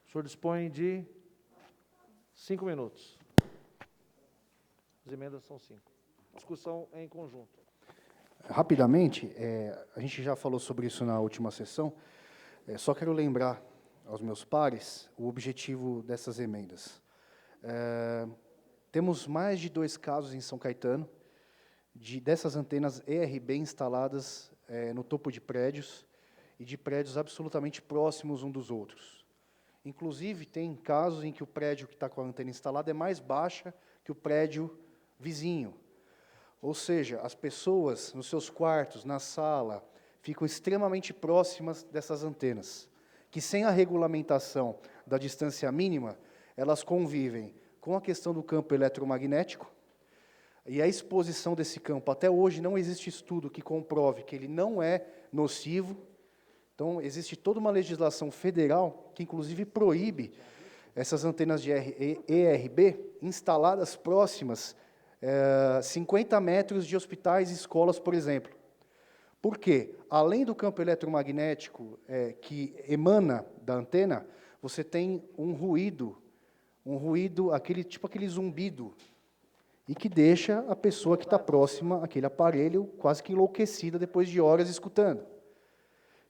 o senhor dispõe de 5 minutos. As emendas são 5. Discussão em conjunto. Rapidamente, a gente já falou sobre isso na última sessão, só quero lembrar aos meus pares o objetivo dessas emendas. Temos mais de 2 casos em São Caetano, dessas antenas ERB instaladas no topo de prédios, e de prédios absolutamente próximos um dos outros. Inclusive, tem casos em que o prédio que está com a antena instalada é mais baixa que o prédio vizinho. Ou seja, as pessoas nos seus quartos, na sala, ficam extremamente próximas dessas antenas, que sem a regulamentação da distância mínima, elas convivem com a questão do campo eletromagnético, e a exposição desse campo, até hoje não existe estudo que comprove que ele não é nocivo. Então, existe toda uma legislação federal que, inclusive, proíbe essas antenas de ERB instaladas próximas 50 metros de hospitais e escolas, por exemplo. Por quê? Além do campo eletromagnético que emana da antena, você tem um ruído, aquele zumbido, e que deixa a pessoa que está próxima àquele aparelho quase que enlouquecida depois de horas escutando.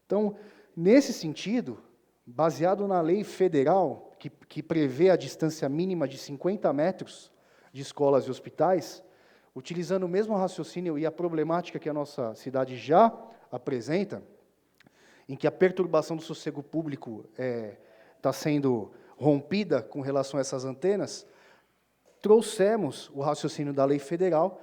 Então, nesse sentido, baseado na lei federal, que prevê a distância mínima de 50 metros de escolas e hospitais, utilizando o mesmo raciocínio e a problemática que a nossa cidade já apresenta, em que a perturbação do sossego público está sendo rompida com relação a essas antenas, trouxemos o raciocínio da lei federal,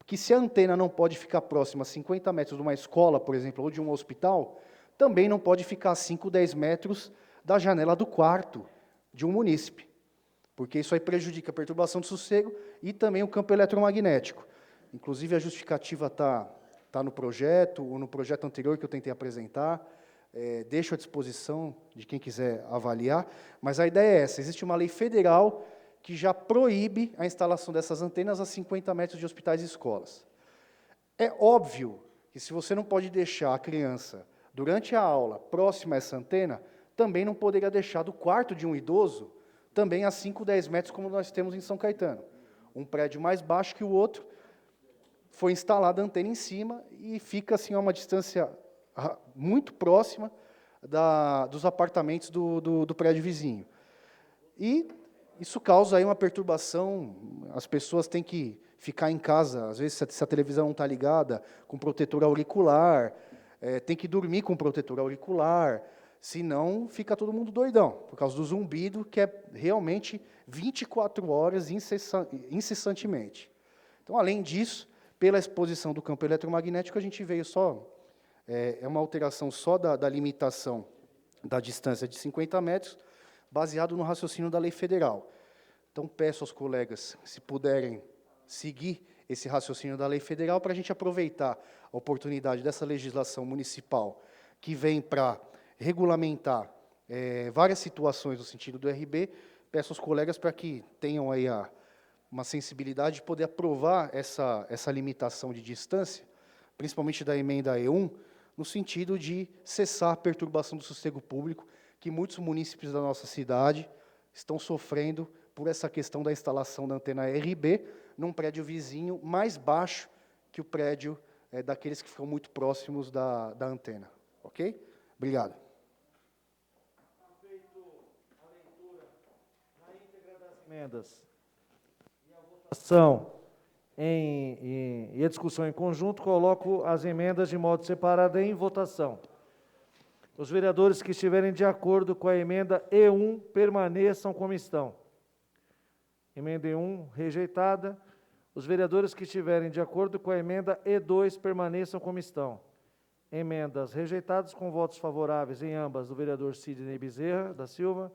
que se a antena não pode ficar próxima a 50 metros de uma escola, por exemplo, ou de um hospital, também não pode ficar a 5, 10 metros da janela do quarto de um munícipe, porque isso aí prejudica a perturbação do sossego e também o campo eletromagnético. Inclusive, a justificativa está no projeto, ou no projeto anterior que eu tentei apresentar, deixo à disposição de quem quiser avaliar, mas a ideia é essa: existe uma lei federal que já proíbe a instalação dessas antenas a 50 metros de hospitais e escolas. É óbvio que se você não pode deixar a criança, durante a aula, próxima a essa antena, também não poderia deixar do quarto de um idoso, também a 5, 10 metros, como nós temos em São Caetano. Um prédio mais baixo que o outro, foi instalada a antena em cima e fica assim, a uma distância muito próxima dos apartamentos do prédio vizinho. E isso causa aí uma perturbação, as pessoas têm que ficar em casa, às vezes se a televisão não está ligada, com protetor auricular, tem que dormir com protetor auricular, senão fica todo mundo doidão, por causa do zumbido, que é realmente 24 horas incessantemente. Então, além disso, pela exposição do campo eletromagnético, a gente veio só, uma alteração só da limitação da distância de 50 metros, baseado no raciocínio da lei federal. Então, peço aos colegas, se puderem seguir esse raciocínio da lei federal, para a gente aproveitar a oportunidade dessa legislação municipal, que vem para regulamentar várias situações no sentido do RB. Peço aos colegas para que tenham aí uma sensibilidade de poder aprovar essa limitação de distância, principalmente da emenda E1, no sentido de cessar a perturbação do sossego público que muitos munícipes da nossa cidade estão sofrendo por essa questão da instalação da antena RB num prédio vizinho mais baixo que o prédio daqueles que ficam muito próximos da antena. Ok? Obrigado. Emendas e a votação e a discussão em conjunto, coloco as emendas de modo separado em votação. Os vereadores que estiverem de acordo com a emenda E1 permaneçam como estão. Emenda E1 rejeitada. Os vereadores que estiverem de acordo com a emenda E2 permaneçam como estão. Emendas rejeitadas com votos favoráveis em ambas do vereador Sidney Bezerra da Silva,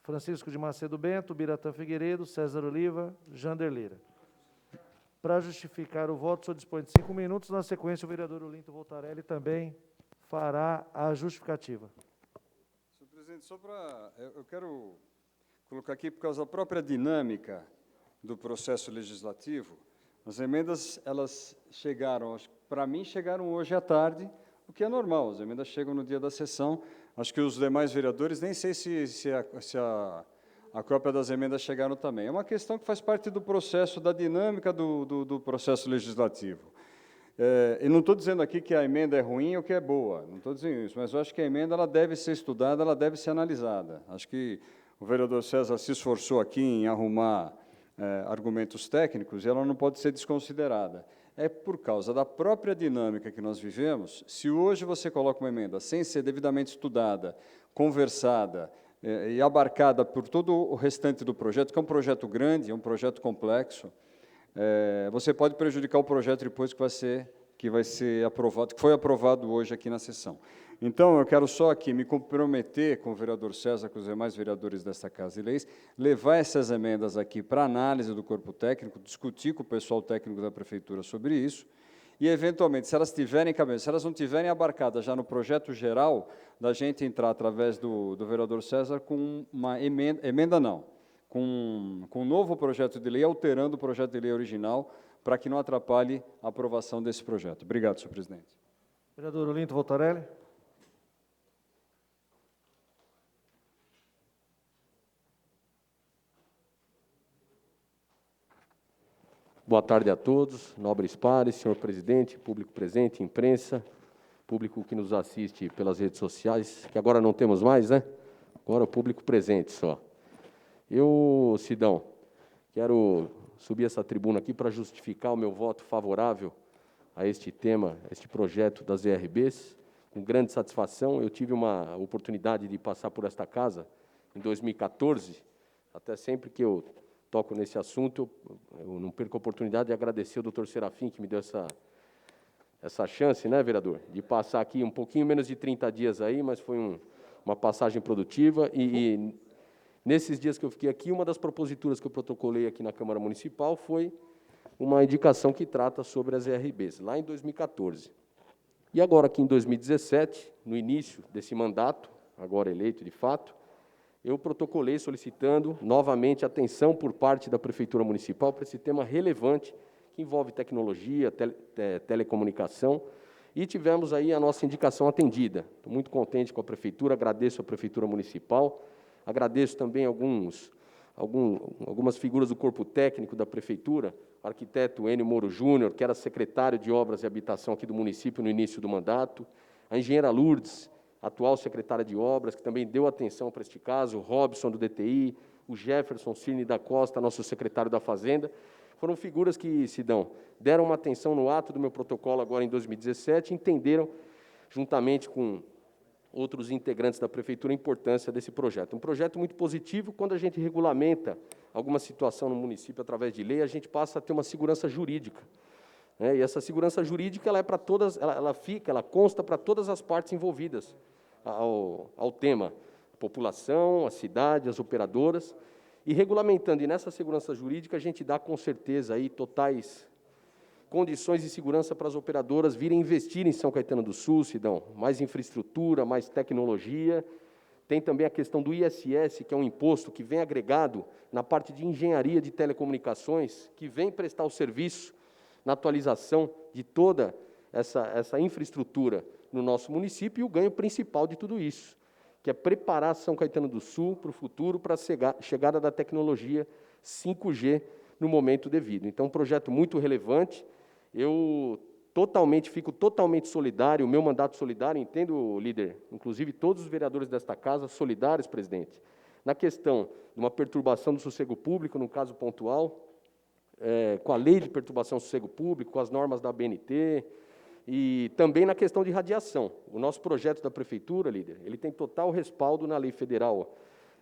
Francisco de Macedo Bento, Biratã Figueiredo, César Oliva, Jander Lira. Para justificar o voto, o senhor dispõe de 5 minutos. Na sequência, o vereador Olinto Voltarelli também fará a justificativa. Senhor presidente, só para... Eu quero colocar aqui, por causa da própria dinâmica do processo legislativo, as emendas, elas chegaram, para mim, chegaram hoje à tarde, o que é normal, as emendas chegam no dia da sessão. Acho que os demais vereadores, nem sei se a cópia das emendas chegaram também. É uma questão que faz parte do processo, da dinâmica do processo legislativo. Eu não estou dizendo aqui que a emenda é ruim ou que é boa, não estou dizendo isso, mas eu acho que a emenda ela deve ser estudada, ela deve ser analisada. Acho que o vereador César se esforçou aqui em arrumar argumentos técnicos e ela não pode ser desconsiderada. É por causa da própria dinâmica que nós vivemos. Se hoje você coloca uma emenda sem ser devidamente estudada, conversada e abarcada por todo o restante do projeto, que é um projeto grande, é um projeto complexo, você pode prejudicar o projeto depois que vai ser aprovado, que foi aprovado hoje aqui na sessão. Então, eu quero só aqui me comprometer com o vereador César, com os demais vereadores desta Casa de Leis, levar essas emendas aqui para análise do corpo técnico, discutir com o pessoal técnico da Prefeitura sobre isso, e, eventualmente, se elas tiverem cabeça, se elas não tiverem abarcadas já no projeto geral, da gente entrar, através do vereador César, com uma emenda não, com um novo projeto de lei, alterando o projeto de lei original, para que não atrapalhe a aprovação desse projeto. Obrigado, senhor presidente. Vereador Olinto Voltarelli. Boa tarde a todos, nobres pares, senhor presidente, público presente, imprensa, público que nos assiste pelas redes sociais, que agora não temos mais, né? Agora o público presente só. Eu, Sidão, quero subir essa tribuna aqui para justificar o meu voto favorável a este tema, a este projeto das ERBs, com grande satisfação. Eu tive uma oportunidade de passar por esta casa em 2014, até sempre que eu toco nesse assunto, eu não perco a oportunidade de agradecer ao doutor Serafim, que me deu essa chance, né, vereador, de passar aqui um pouquinho menos de 30 dias aí, mas foi uma passagem produtiva, e nesses dias que eu fiquei aqui, uma das proposituras que eu protocolei aqui na Câmara Municipal foi uma indicação que trata sobre as ERBs, lá em 2014. E agora, aqui em 2017, no início desse mandato, agora eleito de fato, eu protocolei solicitando novamente atenção por parte da Prefeitura Municipal para esse tema relevante que envolve tecnologia, telecomunicação, e tivemos aí a nossa indicação atendida. Estou muito contente com a Prefeitura, agradeço à Prefeitura Municipal, agradeço também algumas figuras do corpo técnico da Prefeitura, o arquiteto Enio Moro Júnior, que era secretário de Obras e Habitação aqui do município no início do mandato, a engenheira Lourdes, atual secretária de Obras, que também deu atenção para este caso, o Robson, do DTI, o Jefferson Cirne da Costa, nosso secretário da Fazenda, foram figuras que, Sidão, deram uma atenção no ato do meu protocolo agora em 2017 e entenderam, juntamente com outros integrantes da Prefeitura, a importância desse projeto. Um projeto muito positivo. Quando a gente regulamenta alguma situação no município através de lei, a gente passa a ter uma segurança jurídica. E essa segurança jurídica ela é para todas, ela consta para todas as partes envolvidas ao tema, a população, a cidade, as operadoras, e regulamentando, e nessa segurança jurídica a gente dá com certeza aí totais condições de segurança para as operadoras virem investir em São Caetano do Sul, Sidão, mais infraestrutura, mais tecnologia, Tem também a questão do ISS, que é um imposto que vem agregado na parte de engenharia de telecomunicações, que vem prestar o serviço na atualização de toda essa infraestrutura no nosso município, e o ganho principal de tudo isso, que é preparar São Caetano do Sul para o futuro, para a chegada da tecnologia 5G no momento devido. Então, um projeto muito relevante. Eu fico totalmente solidário, o meu mandato solidário, entendo, líder, inclusive todos os vereadores desta casa, solidários, presidente, na questão de uma perturbação do sossego público, no caso pontual, com a lei de perturbação do sossego público, com as normas da ABNT, e também na questão de radiação. O nosso projeto da Prefeitura, líder, ele tem total respaldo na Lei Federal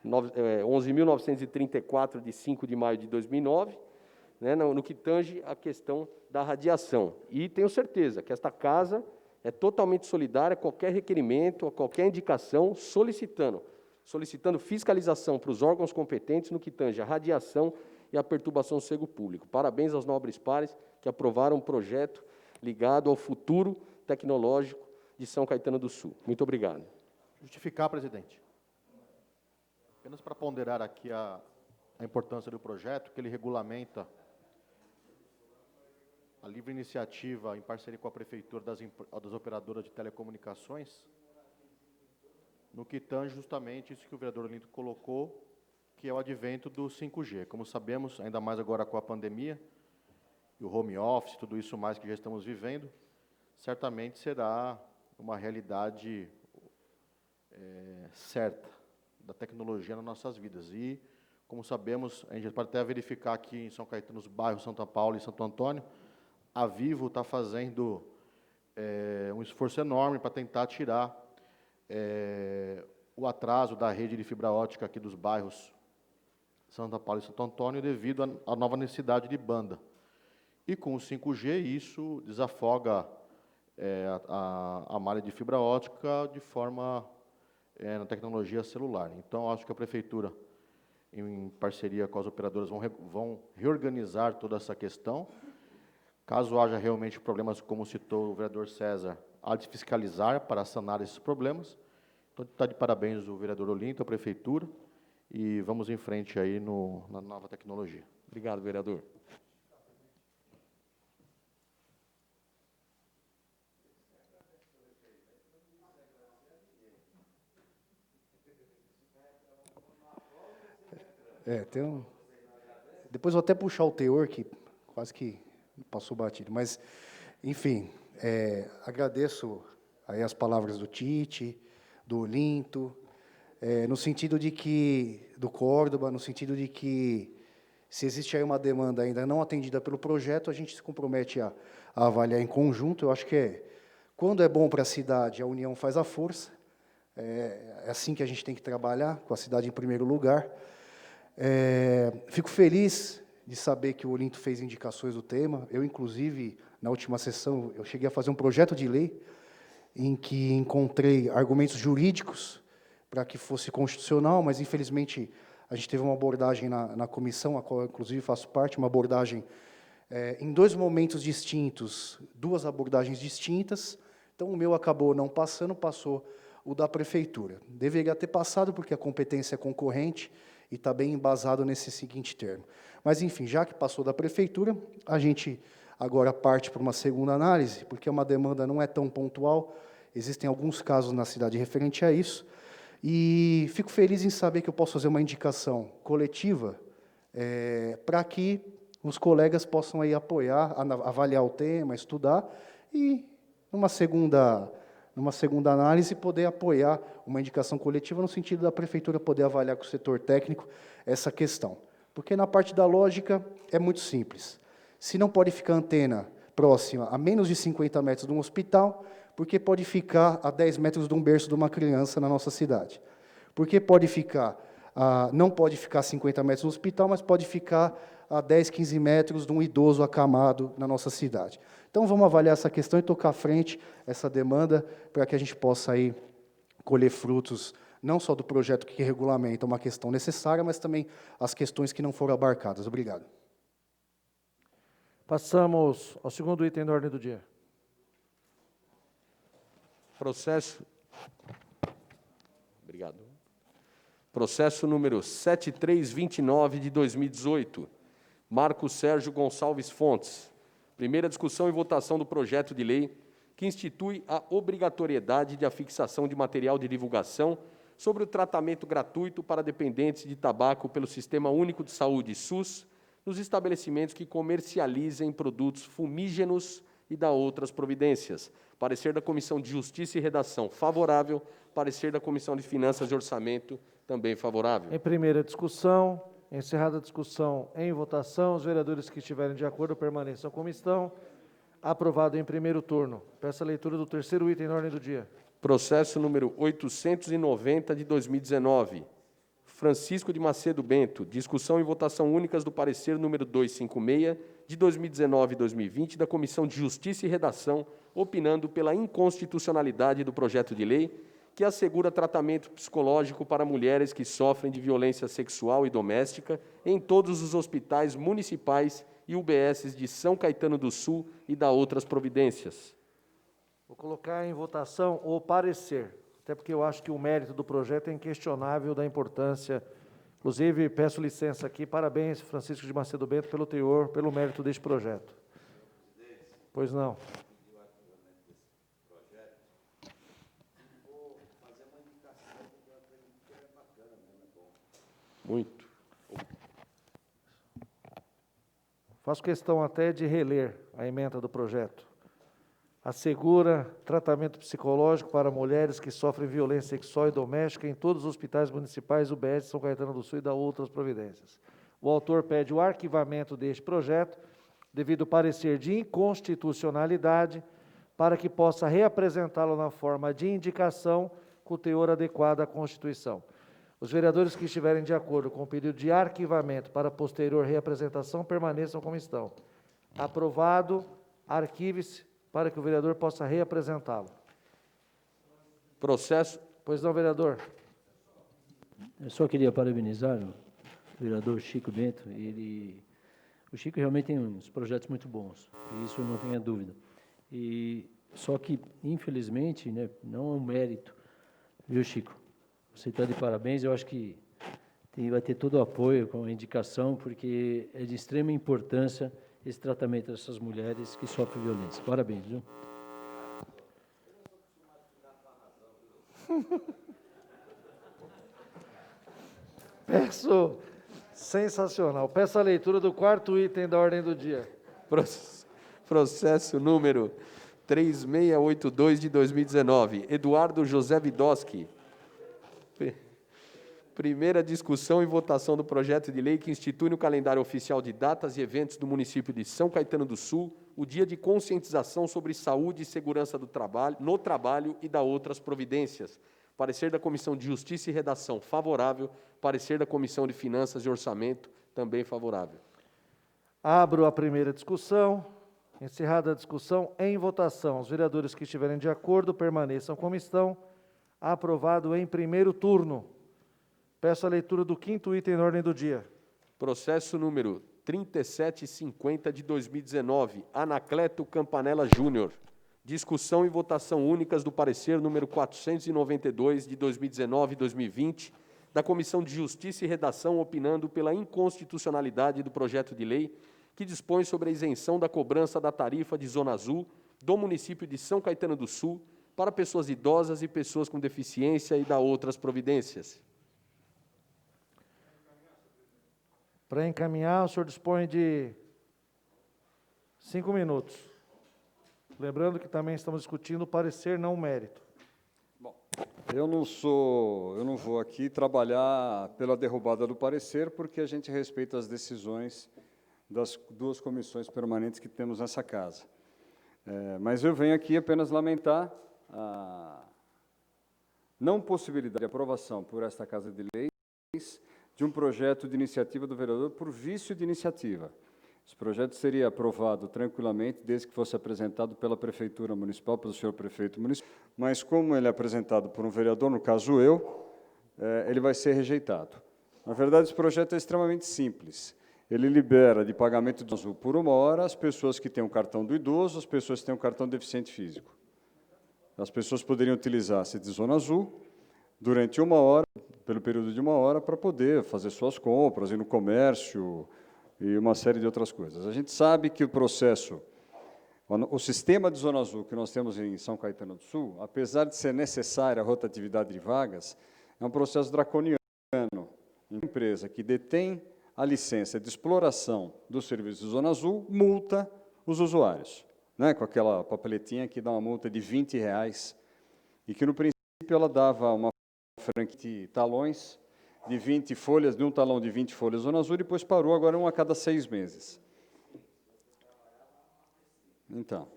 11.934, de 5 de maio de 2009, né, no que tange a questão da radiação. E tenho certeza que esta casa é totalmente solidária a qualquer requerimento, a qualquer indicação, solicitando fiscalização para os órgãos competentes no que tange a radiação e a perturbação do sossego público. Parabéns aos nobres pares que aprovaram um projeto ligado ao futuro tecnológico de São Caetano do Sul. Muito obrigado. Justificar, presidente. Apenas para ponderar aqui a importância do projeto, que ele regulamenta a livre iniciativa, em parceria com a Prefeitura, das operadoras de telecomunicações, no que tange justamente isso que o vereador Olinto colocou, que é o advento do 5G. Como sabemos, ainda mais agora com a pandemia, e o home office, tudo isso mais que já estamos vivendo, certamente será uma realidade certa da tecnologia nas nossas vidas. E, como sabemos, a gente pode até verificar aqui em São Caetano, nos bairros Santa Paula e Santo Antônio, a Vivo está fazendo um esforço enorme para tentar tirar o atraso da rede de fibra ótica aqui dos bairros Santa Paula e Santo Antônio devido à nova necessidade de banda. E com o 5G, isso desafoga a malha de fibra ótica de forma na tecnologia celular. Então, acho que a Prefeitura, em parceria com as operadoras, vão reorganizar toda essa questão. Caso haja realmente problemas, como citou o vereador César, há de fiscalizar para sanar esses problemas. Então, está de parabéns o vereador Olinto, a Prefeitura, e vamos em frente aí na nova tecnologia. Obrigado, vereador. Depois vou até puxar o teor, que quase que passou batido. Mas, enfim, agradeço aí as palavras do Tite, do Olinto, no sentido de que, do Córdoba, no sentido de que, se existe aí uma demanda ainda não atendida pelo projeto, a gente se compromete a avaliar em conjunto. Eu acho que quando é bom para a cidade, a união faz a força. É assim que a gente tem que trabalhar, com a cidade em primeiro lugar. Fico feliz de saber que o Olinto fez indicações do tema. Eu, inclusive, na última sessão, eu cheguei a fazer um projeto de lei em que encontrei argumentos jurídicos para que fosse constitucional, mas, infelizmente, a gente teve uma abordagem na comissão, a qual eu, inclusive, faço parte, uma abordagem em dois momentos distintos, duas abordagens distintas. Então, o meu acabou não passando, passou o da Prefeitura. Deveria ter passado, porque a competência é concorrente, e está bem embasado nesse seguinte termo. Mas, enfim, já que passou da Prefeitura, a gente agora parte para uma segunda análise, porque uma demanda não é tão pontual, existem alguns casos na cidade referente a isso, e fico feliz em saber que eu posso fazer uma indicação coletiva para que os colegas possam aí apoiar, avaliar o tema, estudar, e, numa segunda análise, poder apoiar uma indicação coletiva no sentido da Prefeitura poder avaliar com o setor técnico essa questão. Porque, na parte da lógica, é muito simples. Se não pode ficar antena próxima a menos de 50 metros de um hospital, porque pode ficar a 10 metros de um berço de uma criança na nossa cidade? Porque não pode ficar a 50 metros do hospital, mas pode ficar a 10, 15 metros de um idoso acamado na nossa cidade. Então, vamos avaliar essa questão e tocar à frente essa demanda para que a gente possa aí colher frutos, não só do projeto que regulamenta uma questão necessária, mas também as questões que não foram abarcadas. Obrigado. Passamos ao segundo item da ordem do dia. Processo. Obrigado. Processo número 7329 de 2018, Marco Sérgio Gonçalves Fontes. Primeira discussão e votação do projeto de lei que institui a obrigatoriedade de afixação de material de divulgação sobre o tratamento gratuito para dependentes de tabaco pelo Sistema Único de Saúde, SUS, nos estabelecimentos que comercializem produtos fumígenos e da outras providências. Parecer da Comissão de Justiça e Redação, favorável. Parecer da Comissão de Finanças e Orçamento, também favorável. Em primeira discussão, encerrada a discussão em votação, os vereadores que estiverem de acordo permaneçam como estão. Aprovado em primeiro turno. Peço a leitura do terceiro item na ordem do dia. Processo número 890 de 2019. Francisco de Macedo Bento, discussão e votação únicas do parecer número 256 de 2019 e 2020 da Comissão de Justiça e Redação, opinando pela inconstitucionalidade do projeto de lei que assegura tratamento psicológico para mulheres que sofrem de violência sexual e doméstica em todos os hospitais municipais e UBSs de São Caetano do Sul e da outras providências. Vou colocar em votação o parecer, até porque eu acho que o mérito do projeto é inquestionável da importância. Inclusive, peço licença aqui, parabéns, Francisco de Macedo Bento, pelo teor, pelo mérito deste projeto. Pois não. Muito. Faço questão até de reler a emenda do projeto. Assegura tratamento psicológico para mulheres que sofrem violência sexual e doméstica em todos os hospitais municipais, UBS de São Caetano do Sul e da outras providências. O autor pede o arquivamento deste projeto, devido ao parecer de inconstitucionalidade, para que possa reapresentá-lo na forma de indicação com o teor adequado à Constituição. Os vereadores que estiverem de acordo com o pedido de arquivamento para posterior reapresentação permaneçam como estão. Aprovado, arquive-se para que o vereador possa reapresentá-lo. Processo. Pois não, vereador. Eu só queria parabenizar o vereador Chico Bento. O Chico realmente tem uns projetos muito bons, isso eu não tenho dúvida. Só que, infelizmente, né, não é um mérito, viu, Chico? Você está de parabéns, eu acho que vai ter todo o apoio com a indicação, porque é de extrema importância esse tratamento dessas mulheres que sofrem violência. Parabéns, viu? Sensacional. Peço a leitura do quarto item da ordem do dia. Processo número 3682 de 2019. Eduardo José Vidoski. Primeira discussão e votação do projeto de lei que institui no calendário oficial de datas e eventos do município de São Caetano do Sul o dia de conscientização sobre saúde e segurança do trabalho, no trabalho e da outras providências. Parecer da Comissão de Justiça e Redação, favorável. Parecer da Comissão de Finanças e Orçamento, também favorável. Abro a primeira discussão. Encerrada a discussão, em votação. Os vereadores que estiverem de acordo permaneçam como estão. Aprovado em primeiro turno. Peço a leitura do quinto item na ordem do dia. Processo número 3750 de 2019, Anacleto Campanella Júnior. Discussão e votação únicas do parecer número 492 de 2019 e 2020, da Comissão de Justiça e Redação, opinando pela inconstitucionalidade do projeto de lei que dispõe sobre a isenção da cobrança da tarifa de Zona Azul do município de São Caetano do Sul para pessoas idosas e pessoas com deficiência e da outras providências. Para encaminhar, o senhor dispõe de 5 minutos. Lembrando que também estamos discutindo o parecer, não o mérito. Bom, eu não vou aqui trabalhar pela derrubada do parecer, porque a gente respeita as decisões das duas comissões permanentes que temos nessa casa. Mas eu venho aqui apenas lamentar a não possibilidade de aprovação por esta Casa de Leis de um projeto de iniciativa do vereador por vício de iniciativa. Esse projeto seria aprovado tranquilamente, desde que fosse apresentado pela Prefeitura Municipal, pelo senhor Prefeito Municipal, mas como ele é apresentado por um vereador, no caso eu, ele vai ser rejeitado. Na verdade, esse projeto é extremamente simples. Ele libera de pagamento do azul por 1 hora as pessoas que têm o cartão do idoso, as pessoas que têm o cartão do deficiente físico. As pessoas poderiam utilizar-se de Zona Azul durante 1 hora, pelo período de 1 hora, para poder fazer suas compras, ir no comércio e uma série de outras coisas. A gente sabe que o processo, o sistema de Zona Azul que nós temos em São Caetano do Sul, apesar de ser necessária a rotatividade de vagas, é um processo draconiano. Uma empresa que detém a licença de exploração do serviço de Zona Azul multa os usuários, né, com aquela papeletinha que dá uma multa de R$20, e que, no princípio, ela dava uma franquia de talões de 20 folhas, de um talão de 20 folhas Zona Azul, e depois parou, agora um a cada 6 meses. Então,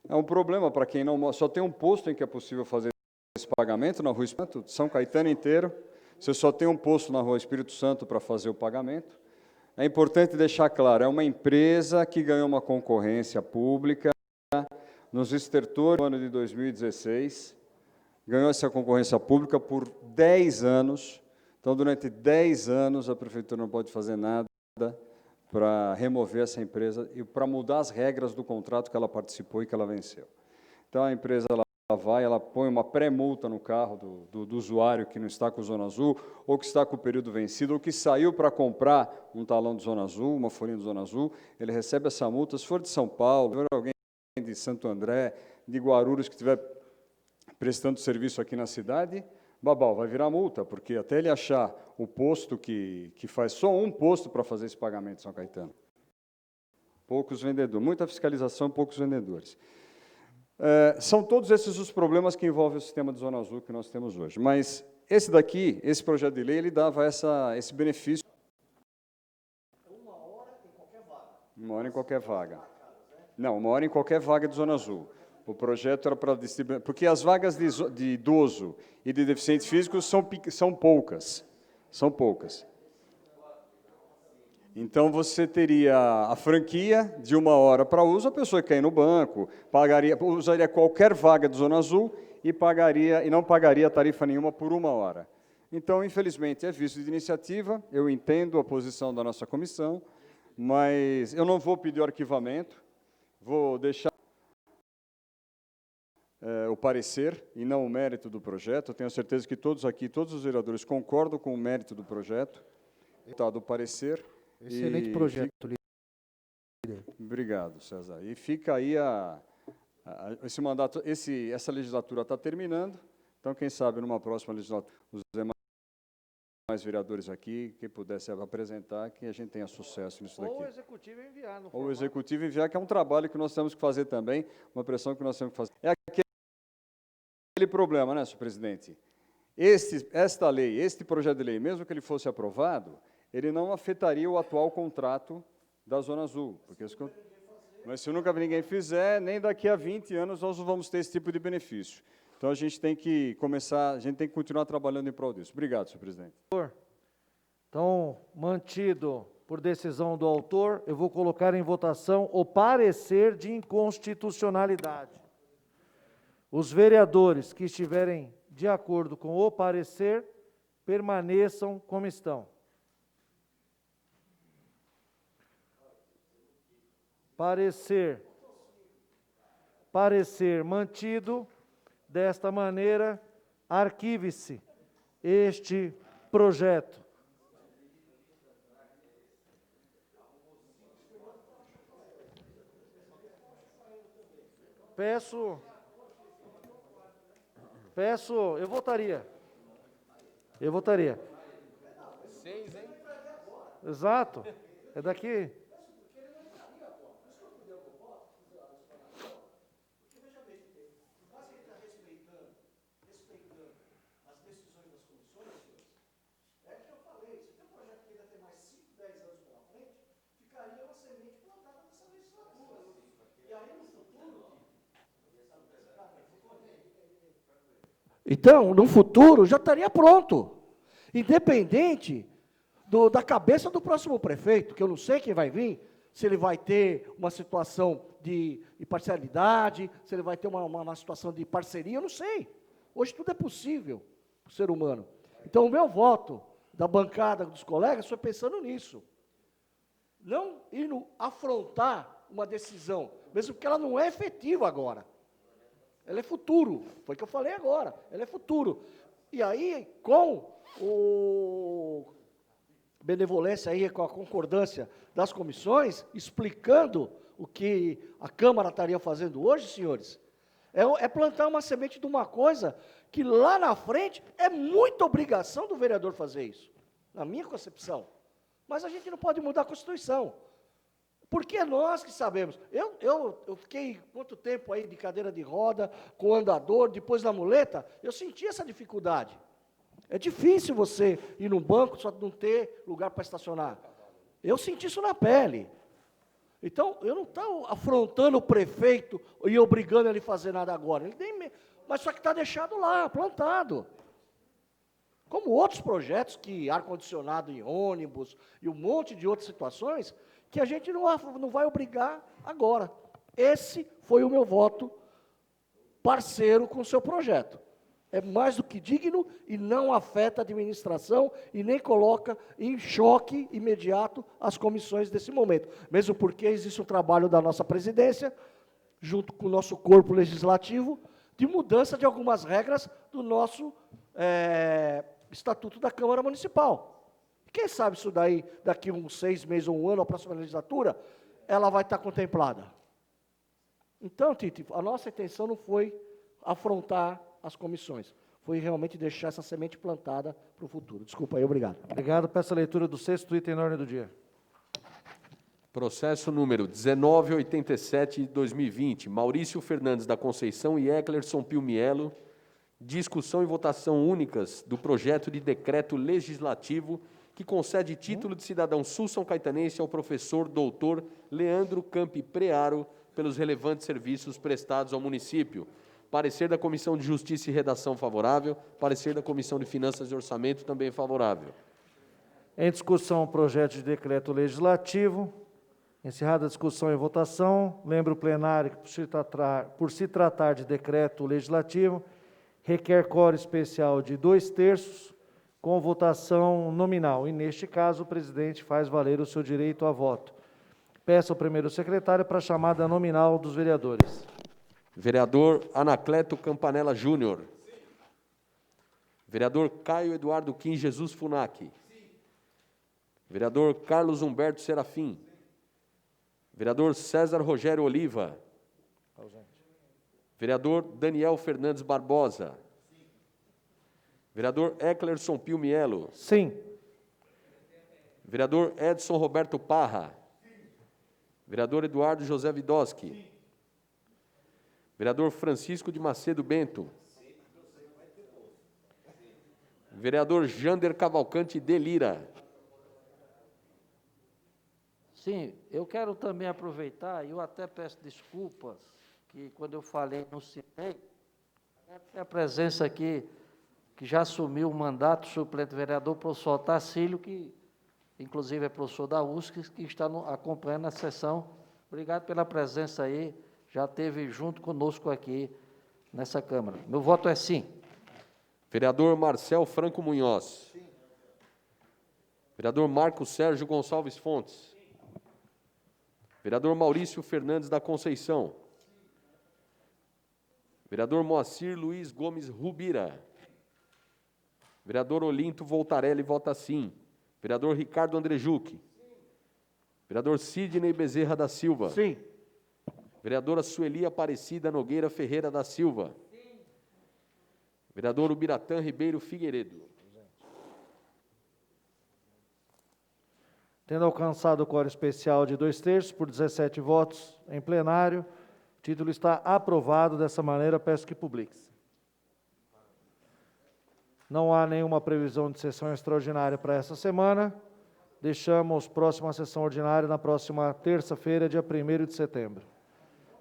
é um problema para quem não... Só tem um posto em que é possível fazer esse pagamento, na Rua Espírito Santo, São Caetano inteiro. Você só tem um posto na Rua Espírito Santo para fazer o pagamento. É importante deixar claro, é uma empresa que ganhou uma concorrência pública nos estertores no ano de 2016, ganhou essa concorrência pública por 10 anos. Então, durante 10 anos, a Prefeitura não pode fazer nada para remover essa empresa e para mudar as regras do contrato que ela participou e que ela venceu. Então, a empresa ela põe uma pré-multa no carro do usuário que não está com Zona Azul, ou que está com o período vencido, ou que saiu para comprar um talão de Zona Azul, uma folhinha de Zona Azul, ele recebe essa multa. Se for de São Paulo, se for alguém de Santo André, de Guarulhos, que estiver prestando serviço aqui na cidade, babau, vai virar multa, porque até ele achar o posto que faz só um posto para fazer esse pagamento em São Caetano. Poucos vendedores, muita fiscalização, poucos vendedores. São todos esses os problemas que envolvem o sistema de Zona Azul que nós temos hoje. Mas esse daqui, esse projeto de lei, ele dava esse benefício. 1 hora em qualquer vaga. 1 hora em qualquer vaga. Não, 1 hora em qualquer vaga de Zona Azul. O projeto era para distribuir... Porque as vagas de idoso e de deficientes físicos são poucas. São poucas. Então, você teria a franquia de 1 hora para uso, a pessoa que quer ir no banco, usaria qualquer vaga de Zona Azul e não pagaria tarifa nenhuma por 1 hora. Então, infelizmente, é vício de iniciativa, eu entendo a posição da nossa comissão, mas eu não vou pedir o arquivamento, vou deixar o parecer e não o mérito do projeto. Eu tenho certeza que todos aqui, todos os vereadores concordam com o mérito do projeto, está do parecer. Excelente projeto, líder. Obrigado, César. E fica aí esse mandato, essa legislatura está terminando, então, quem sabe, numa próxima legislatura, os demais vereadores aqui, quem pudesse apresentar, que a gente tenha sucesso nisso daqui. Ou o executivo enviar. Ou o executivo enviar, que é um trabalho que nós temos que fazer também, uma pressão que nós temos que fazer. É aquele problema, né, senhor presidente? Esta lei, este projeto de lei, mesmo que ele fosse aprovado, ele não afetaria o atual contrato da Zona Azul. Porque mas se nunca ninguém fizer, nem daqui a 20 anos nós vamos ter esse tipo de benefício. Então, a gente tem que continuar trabalhando em prol disso. Obrigado, senhor presidente. Então, mantido por decisão do autor, eu vou colocar em votação o parecer de inconstitucionalidade. Os vereadores que estiverem de acordo com o parecer, permaneçam como estão. Parecer mantido. Desta maneira, arquive-se este projeto. Peço, eu votaria. 6, hein? Exato. É daqui. Então, no futuro, já estaria pronto. Independente da cabeça do próximo prefeito, que eu não sei quem vai vir, se ele vai ter uma situação de parcialidade, se ele vai ter uma situação de parceria, eu não sei. Hoje tudo é possível para o ser humano. Então, o meu voto da bancada dos colegas foi pensando nisso. Não indo afrontar uma decisão, mesmo porque ela não é efetiva agora. Ela é futuro, foi o que eu falei agora, ela é futuro. E aí, com o benevolência aí, com a concordância das comissões, explicando o que a Câmara estaria fazendo hoje, senhores, é plantar uma semente de uma coisa que lá na frente é muita obrigação do vereador fazer isso, na minha concepção. Mas a gente não pode mudar a Constituição, porque é nós que sabemos. Eu fiquei quanto tempo aí de cadeira de roda, com andador, depois da muleta, eu senti essa dificuldade. É difícil você ir num banco só não ter lugar para estacionar. Eu senti isso na pele. Então, eu não estou afrontando o prefeito e obrigando ele a fazer nada agora. Mas só que está deixado lá, plantado. Como outros projetos, que ar-condicionado em ônibus e um monte de outras situações, que a gente não vai obrigar agora. Esse foi o meu voto parceiro com o seu projeto. É mais do que digno e não afeta a administração e nem coloca em choque imediato as comissões desse momento. Mesmo porque existe um trabalho da nossa presidência, junto com o nosso corpo legislativo, de mudança de algumas regras do nosso Estatuto da Câmara Municipal. Quem sabe isso daí, daqui uns 6 meses ou um ano, a próxima legislatura, ela vai estar contemplada. Então, Tite, a nossa intenção não foi afrontar as comissões, foi realmente deixar essa semente plantada para o futuro. Desculpa aí, obrigado. Obrigado. Peço a leitura do 6º item na ordem do dia. Processo número 1987 de 2020, Maurício Fernandes da Conceição e Eclerson Pilmielo, discussão e votação únicas do projeto de decreto legislativo que concede título de cidadão sul-são caetanense ao professor doutor Leandro Campi Prearo pelos relevantes serviços prestados ao município. Parecer da Comissão de Justiça e Redação favorável, parecer da Comissão de Finanças e Orçamento também favorável. Em discussão, o projeto de decreto legislativo. Encerrada a discussão e votação, lembro o plenário que, por se tratar de decreto legislativo, requer quórum especial de 2/3, com votação nominal. E, neste caso, o presidente faz valer o seu direito a voto. Peço ao primeiro secretário para a chamada nominal dos vereadores. Vereador Anacleto Campanella Júnior. Vereador Caio Eduardo Kim Jesus Funac. Vereador Carlos Humberto Serafim. Vereador César Rogério Oliva. Vereador Daniel Fernandes Barbosa. Vereador Eclerson Pilmielo. Sim. Vereador Edson Roberto Parra. Vereador Eduardo José Vidoski. Vereador Francisco de Macedo Bento. Vereador Jander Cavalcante de Lira. Sim, eu quero também aproveitar, e eu até peço desculpas, que quando eu falei não citei, a presença aqui, que já assumiu o mandato, suplente vereador, professor Otacílio, que inclusive é professor da USC, que está acompanhando a sessão. Obrigado pela presença aí, já esteve junto conosco aqui nessa Câmara. Meu voto é sim. Vereador Marcel Franco Munhoz. Sim. Vereador Marcos Sérgio Gonçalves Fontes. Sim. Vereador Maurício Fernandes da Conceição. Sim. Vereador Moacir Luiz Gomes Rubira. Vereador Olinto Voltarelli vota sim. Vereador Ricardo Andrejuc. Sim. Vereador Sidney Bezerra da Silva. Sim. Vereadora Sueli Aparecida Nogueira Ferreira da Silva. Sim. Vereador Ubiratã Ribeiro Figueiredo. Tendo alcançado o quórum especial de 2/3, por 17 votos em plenário, o título está aprovado. Dessa maneira, peço que publique-se. Não há nenhuma previsão de sessão extraordinária para essa semana. Deixamos próxima sessão ordinária na próxima terça-feira, dia 1º de setembro.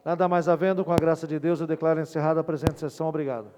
Nada mais havendo, com a graça de Deus, eu declaro encerrada a presente sessão. Obrigado.